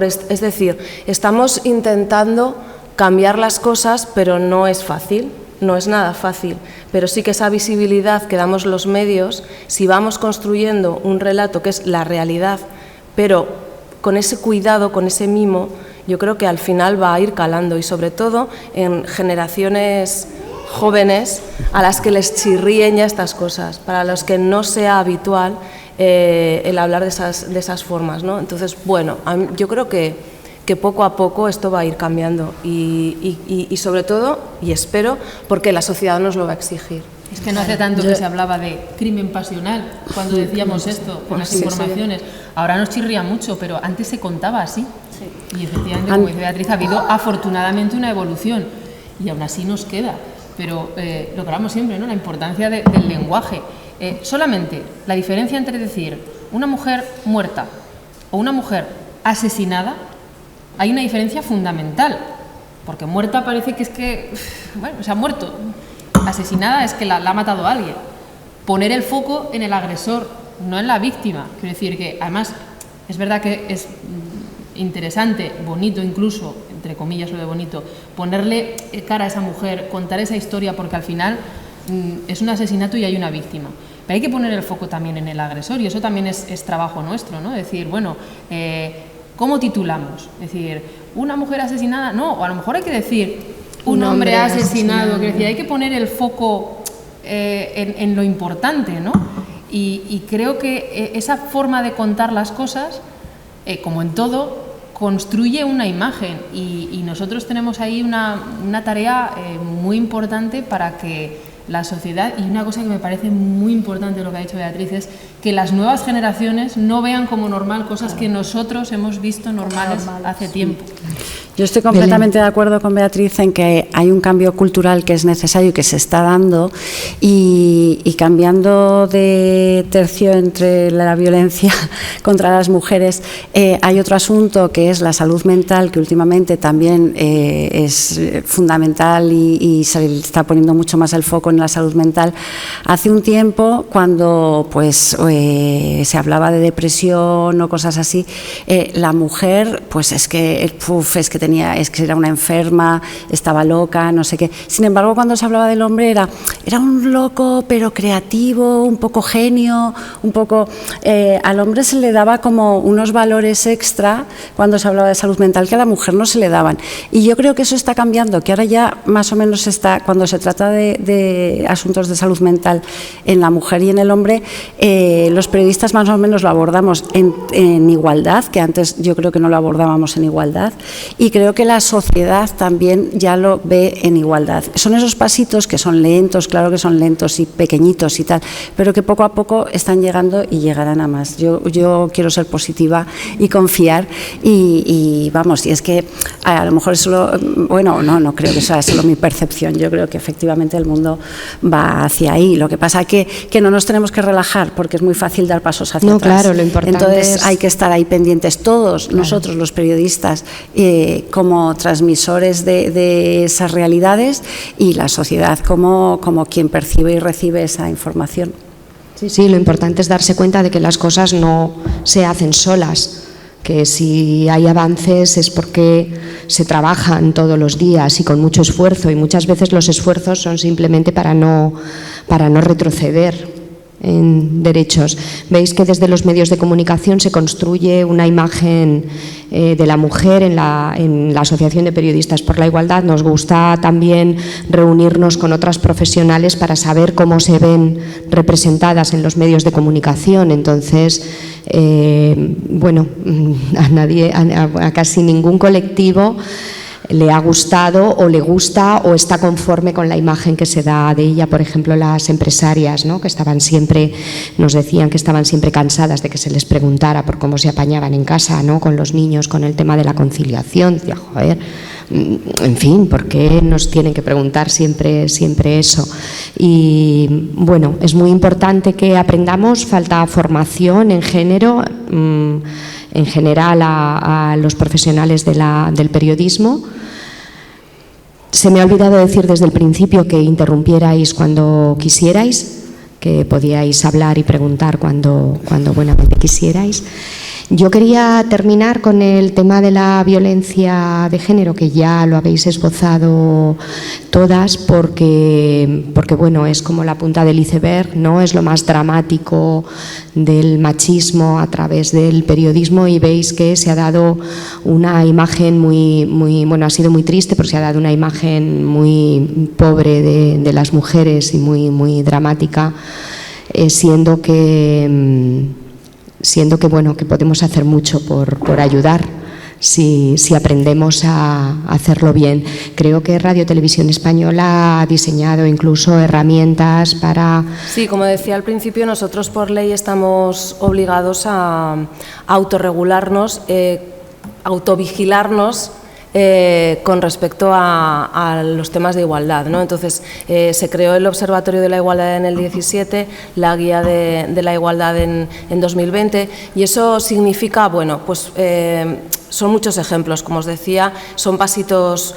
es decir, estamos intentando cambiar las cosas, pero no es fácil, no es nada fácil, pero sí que esa visibilidad que damos los medios, si vamos construyendo un relato que es la realidad, pero con ese cuidado, con ese mimo, yo creo que al final va a ir calando y sobre todo en generaciones jóvenes a las que les chirríen ya estas cosas, para los que no sea habitual el hablar de esas formas, ¿no? Entonces, bueno, yo creo que poco a poco esto va a ir cambiando y sobre todo, y espero, porque la sociedad nos lo va a exigir. Es que no hace tanto que se hablaba de crimen pasional cuando decíamos esto con las informaciones. Ahora nos chirría mucho, pero antes se contaba así. Y efectivamente, como dice Beatriz, ha habido afortunadamente una evolución y aún así nos queda. Pero lo que hablamos siempre, ¿no? La importancia del lenguaje. Solamente la diferencia entre decir una mujer muerta o una mujer asesinada, hay una diferencia fundamental. Porque muerta parece que es que, bueno, se ha muerto. Asesinada es que la ha matado alguien. Poner el foco en el agresor, no en la víctima. Quiero decir que, además, es verdad que es interesante, bonito incluso, entre comillas lo de bonito, ponerle cara a esa mujer, contar esa historia, porque al final es un asesinato y hay una víctima. pero hay que poner el foco también en el agresor, y eso también es trabajo nuestro, ¿no? Decir, bueno, ¿cómo titulamos? Es decir, ¿una mujer asesinada? No, o a lo mejor hay que decir, un hombre asesinado. Es decir, hay que poner el foco en lo importante, ¿no? Y creo que esa forma de contar las cosas, como en todo, construye una imagen, y nosotros tenemos ahí una tarea muy importante para que la sociedad, y una cosa que me parece muy importante lo que ha dicho Beatriz, es que las nuevas generaciones no vean como normal cosas que nosotros hemos visto normales hace tiempo. Yo estoy completamente de acuerdo con Beatriz en que hay un cambio cultural que es necesario y que se está dando, y cambiando de tercio entre la violencia contra las mujeres, hay otro asunto que es la salud mental, que últimamente también es fundamental y se está poniendo mucho más el foco en la salud mental. Hace un tiempo, cuando pues se hablaba de depresión o cosas así, la mujer pues es que era una enferma, estaba loca, no sé qué. Sin embargo, cuando se hablaba del hombre era un loco pero creativo, un poco genio, un poco... al hombre se le daba como unos valores extra cuando se hablaba de salud mental que a la mujer no se le daban. Y yo creo que eso está cambiando, que ahora ya más o menos está, cuando se trata de asuntos de salud mental en la mujer y en el hombre, los periodistas más o menos lo abordamos en igualdad, que antes yo creo que no lo abordábamos en igualdad, y creo que la sociedad también ya lo ve en igualdad. Son esos pasitos que son lentos, claro que son lentos y pequeñitos y tal, pero que poco a poco están llegando y llegarán a más. Yo quiero ser positiva y confiar, y vamos, y es que a lo mejor es solo, bueno, no creo que sea solo mi percepción, yo creo que efectivamente el mundo va hacia ahí. Lo que pasa es que no nos tenemos que relajar, porque es muy fácil dar pasos hacia atrás. Claro, lo importante Entonces hay que estar ahí pendientes todos, claro. Nosotros los periodistas, como transmisores de esas realidades, y la sociedad como quien percibe y recibe esa información. Sí, lo importante es darse cuenta de que las cosas no se hacen solas, que si hay avances es porque se trabajan todos los días y con mucho esfuerzo, y muchas veces los esfuerzos son simplemente para no retroceder en derechos. Veis que desde los medios de comunicación se construye una imagen de la mujer en la Asociación de Periodistas por la Igualdad. Nos gusta también reunirnos con otras profesionales para saber cómo se ven representadas en los medios de comunicación. Entonces, bueno, a casi ningún colectivo le ha gustado o le gusta o está conforme con la imagen que se da de ella. Por ejemplo, las empresarias, ¿no?, que nos decían que estaban siempre cansadas de que se les preguntara por cómo se apañaban en casa, ¿no?, con los niños, con el tema de la conciliación. Decía, joder, en fin, ¿por qué nos tienen que preguntar siempre eso? Y bueno, es muy importante que aprendamos, falta formación en género, en general a los profesionales del periodismo. Se me ha olvidado decir desde el principio que interrumpierais cuando quisierais, que podíais hablar y preguntar cuando buenamente quisierais. Yo quería terminar con el tema de la violencia de género, que ya lo habéis esbozado todas, porque bueno, es como la punta del iceberg, ¿no? Es lo más dramático del machismo a través del periodismo, y veis que se ha dado una imagen muy, bueno, ha sido muy triste, porque se ha dado una imagen muy pobre de las mujeres y muy dramática, siendo que bueno, que podemos hacer mucho por ayudar si aprendemos a hacerlo bien. Creo que Radio Televisión Española ha diseñado incluso herramientas para... Sí, como decía al principio, nosotros por ley estamos obligados a autorregularnos, autovigilarnos, con respecto a los temas de igualdad, ¿no? Entonces, se creó el Observatorio de la Igualdad en el 17, la Guía de la Igualdad en 2020, y eso significa, bueno, pues son muchos ejemplos, como os decía, son pasitos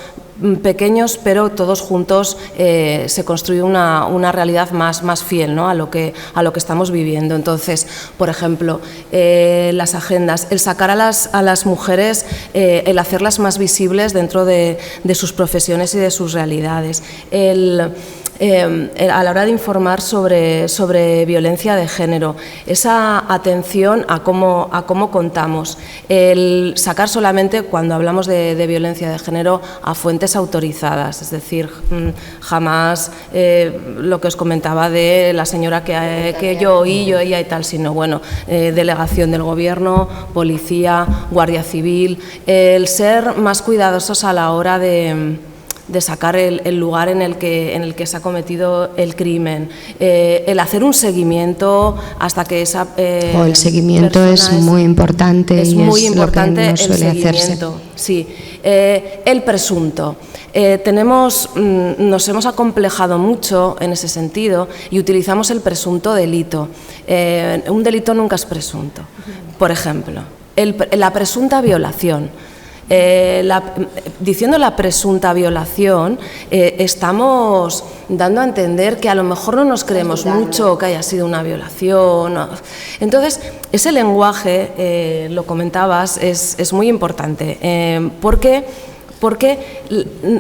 pequeños, pero todos juntos se construye una realidad más fiel, ¿no?, a lo que estamos viviendo. Entonces, por ejemplo, las agendas, el sacar a las mujeres, el hacerlas más visibles dentro de sus profesiones y de sus realidades, a la hora de informar sobre violencia de género, esa atención a cómo contamos, el sacar solamente, cuando hablamos de violencia de género, a fuentes autorizadas, es decir, jamás lo que os comentaba de la señora que yo oí, yo ella y tal, sino bueno, delegación del gobierno, policía, guardia civil, el ser más cuidadosos a la hora de sacar el lugar en el que se ha cometido el crimen, el hacer un seguimiento hasta que esa el seguimiento es muy importante, es y muy es importante lo que no suele hacerse. Sí, el presunto. Nos hemos acomplejado mucho en ese sentido y utilizamos el presunto delito. Un delito nunca es presunto. Por ejemplo, la presunta violación. Diciendo la presunta violación, estamos dando a entender que a lo mejor no nos creemos mucho que haya sido una violación. Entonces, ese lenguaje, lo comentabas, es muy importante, porque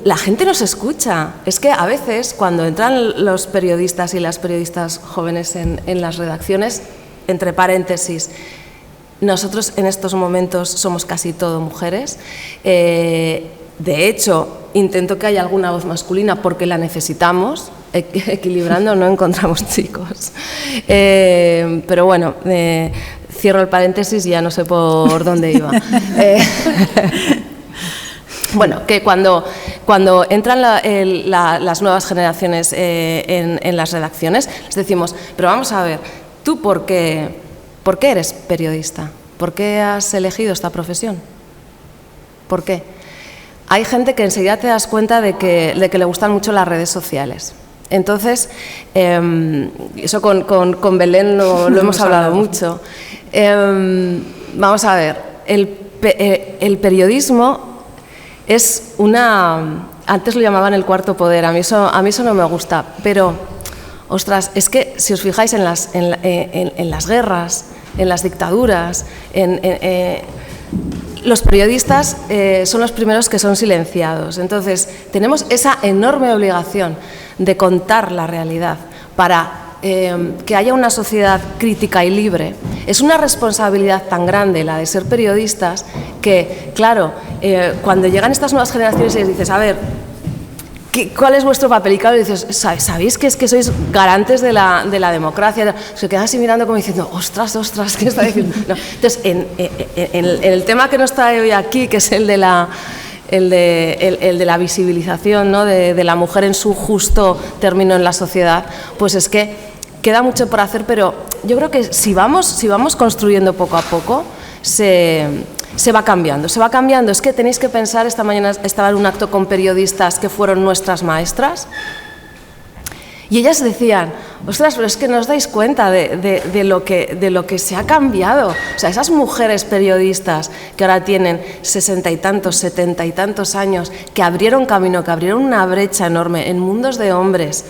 la gente nos escucha. Es que a veces, cuando entran los periodistas y las periodistas jóvenes en las redacciones, entre paréntesis, nosotros en estos momentos somos casi todo mujeres. De hecho, intento que haya alguna voz masculina porque la necesitamos, equilibrando no encontramos chicos. Pero bueno, cierro el paréntesis y ya no sé por dónde iba. Bueno, que cuando entran las nuevas generaciones en las redacciones, les decimos, pero vamos a ver, ¿tú por qué eres periodista? ¿Por qué has elegido esta profesión? ¿Por qué? Hay gente que enseguida te das cuenta de que le gustan mucho las redes sociales. Entonces, eso con Belén lo hemos hablado mucho. Vamos a ver, el periodismo es antes lo llamaban el cuarto poder, a mí eso no me gusta, pero, ostras, es que si os fijáis en las guerras, en las dictaduras, los periodistas son los primeros que son silenciados. Entonces, tenemos esa enorme obligación de contar la realidad para que haya una sociedad crítica y libre. Es una responsabilidad tan grande la de ser periodistas que, claro, cuando llegan estas nuevas generaciones y les dices, a ver, ¿cuál es vuestro papel? Y claro, dices, ¿sabéis que sois garantes de la democracia? Se quedan así mirando como diciendo, ostras, ¿qué está diciendo? No. Entonces, en el tema que nos trae hoy aquí, que es el de la visibilización, ¿no? de la mujer en su justo término en la sociedad, pues es que queda mucho por hacer, pero yo creo que si vamos construyendo poco a poco, se va cambiando. Es que tenéis que pensar, esta mañana estaba en un acto con periodistas que fueron nuestras maestras y ellas decían, ostras, pero es que no os dais cuenta de lo que se ha cambiado. O sea, esas mujeres periodistas que ahora tienen 60 y tantos, 70 y tantos años, que abrieron camino, que abrieron una brecha enorme en mundos de hombres,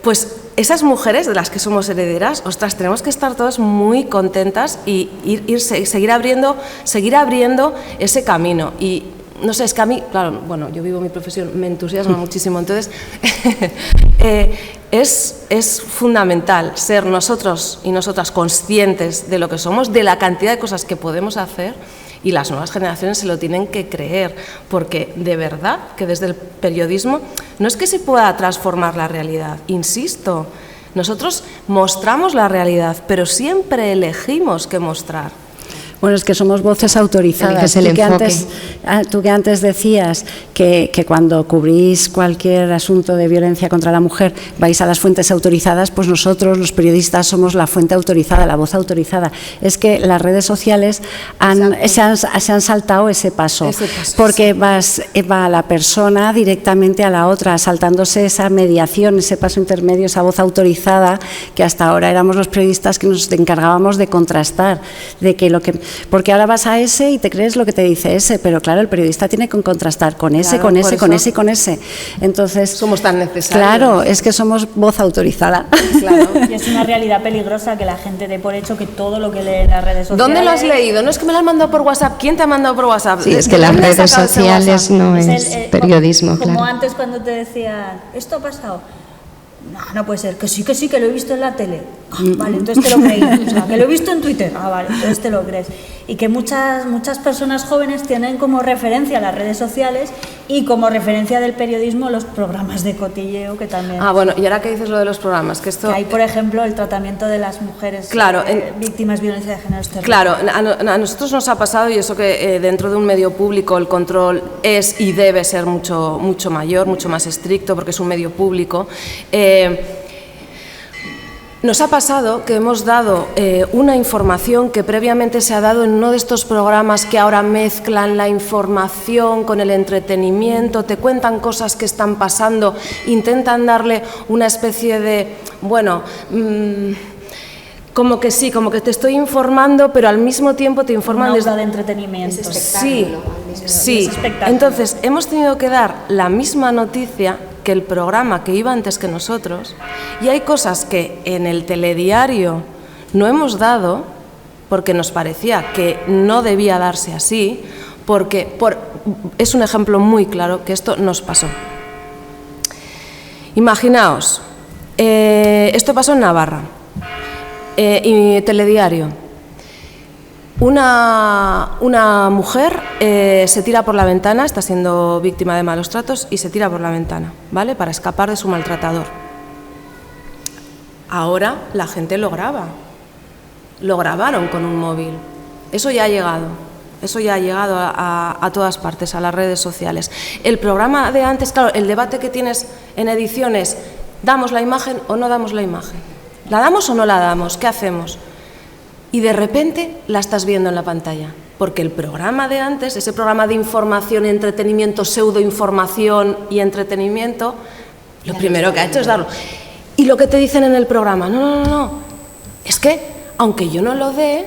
pues esas mujeres de las que somos herederas, ostras, tenemos que estar todas muy contentas y seguir abriendo ese camino. Y no sé, es que a mí, claro, bueno, yo vivo mi profesión, me entusiasma muchísimo, entonces es fundamental ser nosotros y nosotras conscientes de lo que somos, de la cantidad de cosas que podemos hacer, y las nuevas generaciones se lo tienen que creer, porque de verdad que desde el periodismo no es que se pueda transformar la realidad, insisto, nosotros mostramos la realidad, pero siempre elegimos qué mostrar. Bueno, es que somos voces autorizadas. Tú que antes decías que cuando cubrís cualquier asunto de violencia contra la mujer vais a las fuentes autorizadas, pues nosotros, los periodistas, somos la fuente autorizada, la voz autorizada. Es que las redes sociales se han saltado ese paso, porque va la persona directamente a la otra, saltándose esa mediación, ese paso intermedio, esa voz autorizada que hasta ahora éramos los periodistas que nos encargábamos de contrastar, porque ahora vas a ese y te crees lo que te dice ese, pero claro, el periodista tiene que contrastar con ese, claro, con ese, con ese y con ese. Entonces, somos tan necesarios. Claro, es que somos voz autorizada. Claro. Y es una realidad peligrosa que la gente dé por hecho que todo lo que lee en las redes sociales... ¿Dónde lo has leído? No es que me lo han mandado por WhatsApp. ¿Quién te ha mandado por WhatsApp? Sí, es que las redes sociales no es periodismo, como claro. Antes cuando te decían, esto ha pasado... No puede ser, que sí, que lo he visto en la tele. Vale, entonces te lo creí. O sea, que lo he visto en Twitter. Vale, entonces te lo crees. Y que muchas personas jóvenes tienen como referencia las redes sociales y como referencia del periodismo los programas de cotilleo que también... Bueno, y ahora que dices lo de los programas, que esto... Que hay, por ejemplo, el tratamiento de las mujeres víctimas de violencia de género externa. Claro, a nosotros nos ha pasado, y eso que dentro de un medio público el control es y debe ser mucho mayor, mucho más estricto, porque es un medio público. Nos ha pasado que hemos dado una información que previamente se ha dado en uno de estos programas que ahora mezclan la información con el entretenimiento, te cuentan cosas que están pasando, intentan darle una especie de, como que sí, como que te estoy informando, pero al mismo tiempo te informan desde de entretenimiento. Sí. Entonces, hemos tenido que dar la misma noticia que el programa que iba antes que nosotros, y hay cosas que en el telediario no hemos dado porque nos parecía que no debía darse así, porque es un ejemplo muy claro que esto nos pasó. Imaginaos, esto pasó en Navarra, y telediario. Una mujer se tira por la ventana, está siendo víctima de malos tratos y se tira por la ventana, ¿vale? Para escapar de su maltratador. Ahora la gente lo graba, lo grabaron con un móvil. Eso ya ha llegado a todas partes, a las redes sociales. El programa de antes, claro, el debate que tienes en ediciones, ¿damos la imagen o no damos la imagen? ¿La damos o no la damos? ¿Qué hacemos? Y de repente la estás viendo en la pantalla, porque el programa de antes, ese programa de información, entretenimiento, pseudoinformación y entretenimiento, lo primero que ha hecho es darlo. Y lo que te dicen en el programa, no, es que aunque yo no lo dé,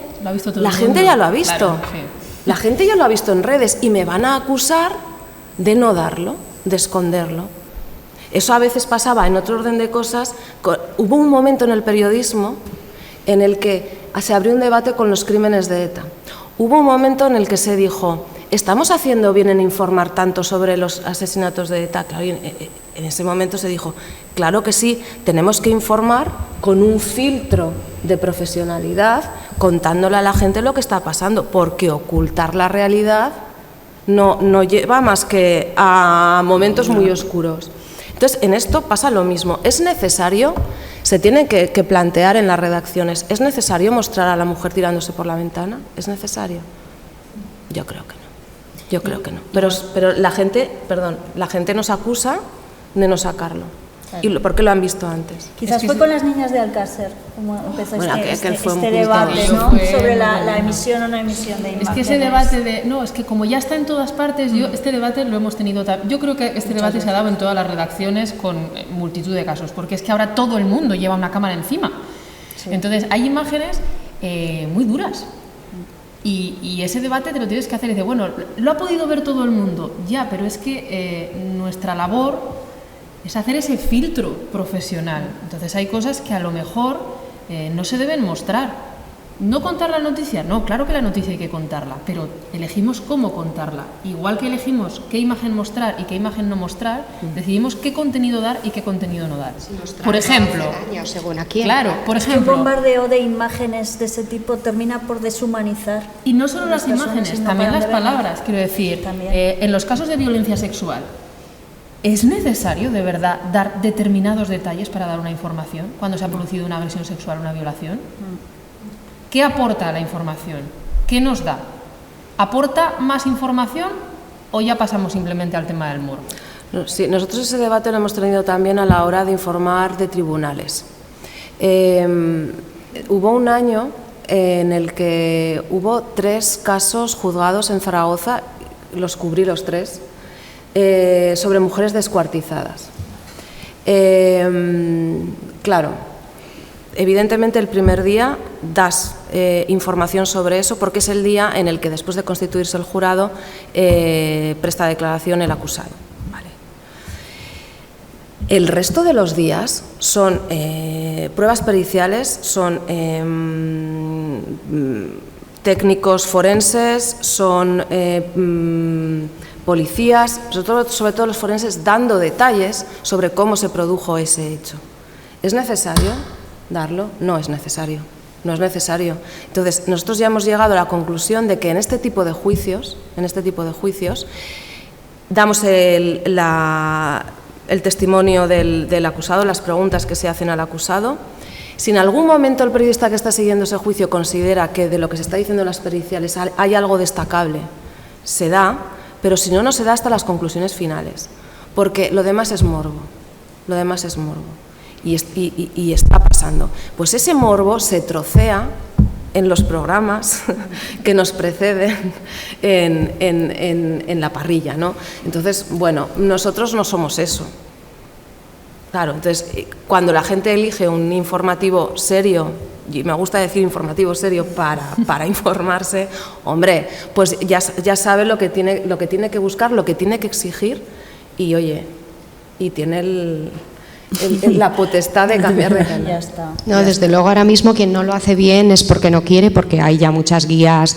la gente ya lo ha visto. Claro, sí. La gente ya lo ha visto en redes y me van a acusar de no darlo, de esconderlo. Eso a veces pasaba en otro orden de cosas. Hubo un momento en el periodismo en el que se abrió un debate con los crímenes de ETA. Hubo un momento en el que se dijo, ¿estamos haciendo bien en informar tanto sobre los asesinatos de ETA? Claro, en ese momento se dijo, claro que sí, tenemos que informar con un filtro de profesionalidad, contándole a la gente lo que está pasando, porque ocultar la realidad no lleva más que a momentos muy oscuros. Entonces, en esto pasa lo mismo. Es necesario, se tiene que plantear en las redacciones, ¿es necesario mostrar a la mujer tirándose por la ventana? ¿Es necesario? Yo creo que no. Pero la gente nos acusa de no sacarlo. ¿Y por qué lo han visto antes? Quizás fue con las niñas de Alcácer, como empezó este debate, ¿no? Sobre la emisión o no emisión de imágenes. Es que ese debate es que como ya está en todas partes, este debate lo hemos tenido. Yo creo que este debate se ha dado en todas las redacciones con multitud de casos, porque es que ahora todo el mundo lleva una cámara encima. Sí. Entonces hay imágenes muy duras. Y ese debate te lo tienes que hacer y dices, bueno, lo ha podido ver todo el mundo, ya, pero es que nuestra labor es hacer ese filtro profesional. Entonces hay cosas que a lo mejor no se deben mostrar. No contar la noticia, no, claro que la noticia hay que contarla, pero elegimos cómo contarla. Igual que elegimos qué imagen mostrar y qué imagen no mostrar, decidimos qué contenido dar y qué contenido no dar. Por ejemplo, según a quién. Claro, por ejemplo, un bombardeo de imágenes de ese tipo termina por deshumanizar. Y no solo las imágenes, también las palabras, quiero decir, en los casos de violencia sexual, ¿es necesario de verdad dar determinados detalles para dar una información cuando se ha producido una agresión sexual o una violación? ¿Qué aporta la información? ¿Qué nos da? ¿Aporta más información o ya pasamos simplemente al tema del morbo? Sí, nosotros ese debate lo hemos tenido también a la hora de informar de tribunales. Hubo un año en el que hubo 3 casos juzgados en Zaragoza, los cubrí los 3, sobre mujeres descuartizadas. Claro, evidentemente el primer día das información sobre eso porque es el día en el que después de constituirse el jurado presta declaración el acusado. Vale. El resto de los días son pruebas periciales, son técnicos forenses, son policías, sobre todo los forenses, dando detalles sobre cómo se produjo ese hecho. ¿Es necesario darlo? No es necesario. No es necesario. Entonces, nosotros ya hemos llegado a la conclusión de que en este tipo de juicios, damos el testimonio del acusado, las preguntas que se hacen al acusado. Si en algún momento el periodista que está siguiendo ese juicio considera que de lo que se está diciendo en las periciales hay algo destacable, se da, pero si no, no se da hasta las conclusiones finales, porque lo demás es morbo, y está pasando. Pues ese morbo se trocea en los programas que nos preceden en la parrilla, ¿no? Entonces, bueno, nosotros no somos eso. Claro, entonces, cuando la gente elige un informativo serio, y me gusta decir informativo serio para informarse, hombre, pues ya sabe lo que tiene que buscar, lo que tiene que exigir, y oye, y tiene la potestad de cambiar de canal. Ya está. No, desde luego ahora mismo quien no lo hace bien es porque no quiere, porque hay ya muchas guías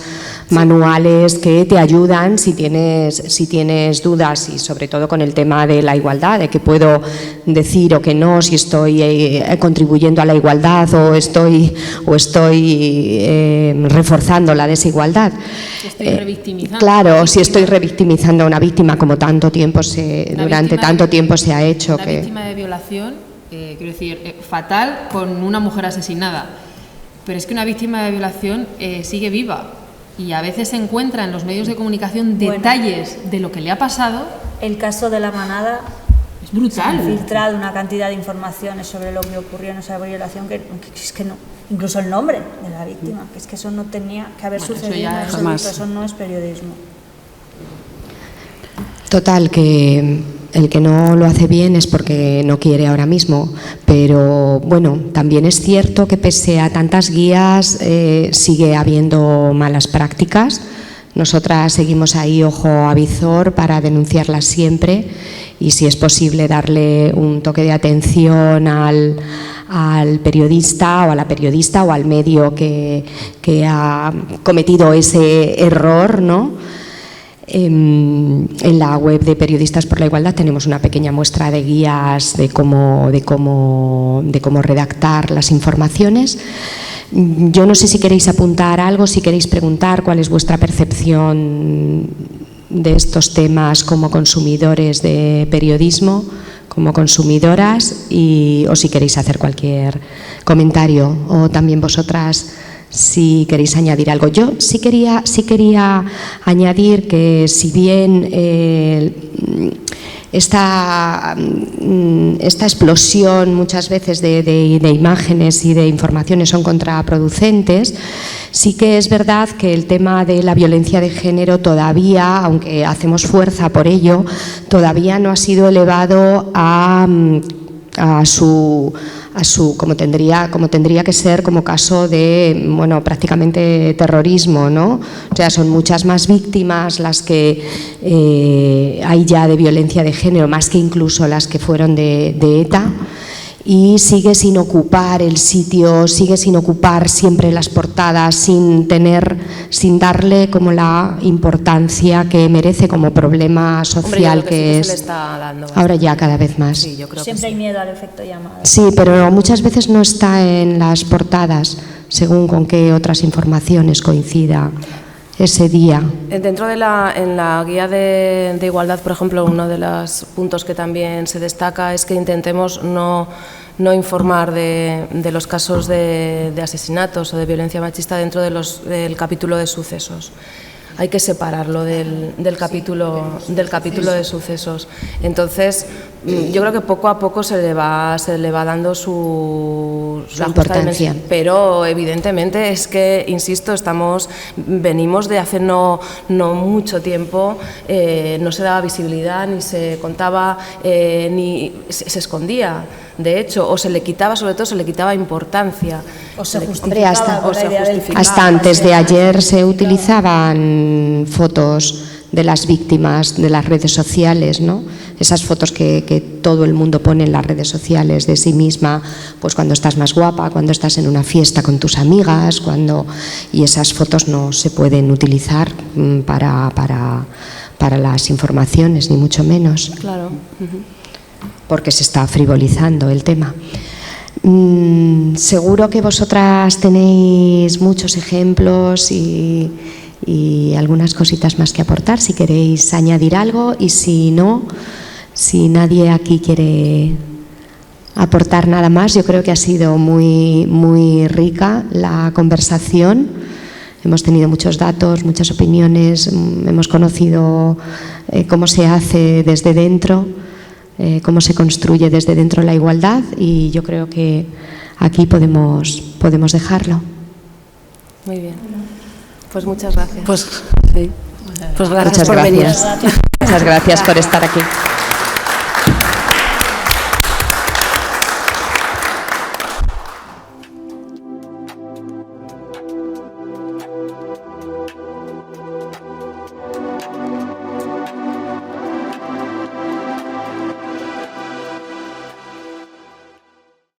manuales que te ayudan si tienes dudas, y sobre todo con el tema de la igualdad, de que puedo decir o que no, si estoy contribuyendo a la igualdad o estoy reforzando la desigualdad. Estoy revictimizando. Claro, si estoy revictimizando a una víctima, como durante tanto tiempo se ha hecho. Una víctima de violación, quiero decir, fatal con una mujer asesinada, pero es que una víctima de violación sigue viva y a veces se encuentra en los medios de comunicación detalles de lo que le ha pasado. El caso de La Manada es brutal. Se han filtrado una cantidad de informaciones sobre lo que ocurrió en esa violación que es que no, incluso el nombre de la víctima, que es que eso no tenía que haber sucedido en absoluto, eso no es periodismo. Total, que el que no lo hace bien es porque no quiere ahora mismo, pero bueno, también es cierto que pese a tantas guías sigue habiendo malas prácticas. Nosotras seguimos ahí ojo a visor para denunciarlas siempre, y si es posible darle un toque de atención al periodista o a la periodista o al medio que ha cometido ese error, ¿no? En la web de Periodistas por la Igualdad tenemos una pequeña muestra de guías de cómo redactar las informaciones. Yo no sé si queréis apuntar algo, si queréis preguntar cuál es vuestra percepción de estos temas como consumidores de periodismo, como consumidoras, o si queréis hacer cualquier comentario, o también vosotras si queréis añadir algo. Yo sí quería añadir que si bien esta explosión muchas veces de imágenes y de informaciones son contraproducentes, sí que es verdad que el tema de la violencia de género todavía, aunque hacemos fuerza por ello, todavía no ha sido elevado a su como tendría que ser, como caso de, bueno, prácticamente terrorismo, ¿no? O sea, son muchas más víctimas las que hay ya de violencia de género, más que incluso las que fueron de ETA, y sigue sin ocupar el sitio, sigue sin ocupar siempre las portadas, sin darle como la importancia que merece como problema social. Hombre, que es. Se le está dando ahora ya cada vez más. Sí, yo creo siempre que hay miedo al efecto llamada. Sí, pero muchas veces no está en las portadas, según con qué otras informaciones coincida ese día. Dentro en la guía de igualdad, por ejemplo, uno de los puntos que también se destaca es que intentemos no informar de los casos de asesinatos o de violencia machista dentro del capítulo de sucesos. Hay que separarlo del capítulo de sucesos. Entonces, yo creo que poco a poco se le va dando su importancia. Pero evidentemente es que, insisto, venimos de hace no mucho tiempo, no se daba visibilidad, ni se contaba, ni se escondía. De hecho, o se le quitaba, sobre todo se le quitaba importancia. O se justificaba. Hasta antes de ayer se utilizaban fotos de las víctimas de las redes sociales, ¿no? Esas fotos que todo el mundo pone en las redes sociales de sí misma, pues cuando estás más guapa, cuando estás en una fiesta con tus amigas, y esas fotos no se pueden utilizar para las informaciones, ni mucho menos. Claro. Porque se está frivolizando el tema. Seguro que vosotras tenéis muchos ejemplos y algunas cositas más que aportar, si queréis añadir algo, y si no, si nadie aquí quiere aportar nada más, yo creo que ha sido muy rica la conversación. Hemos tenido muchos datos, muchas opiniones, hemos conocido cómo se hace desde dentro, cómo se construye desde dentro la igualdad, y yo creo que aquí podemos dejarlo. Muy bien. Pues muchas gracias. Pues sí. Pues gracias por venir. Muchas gracias por estar aquí.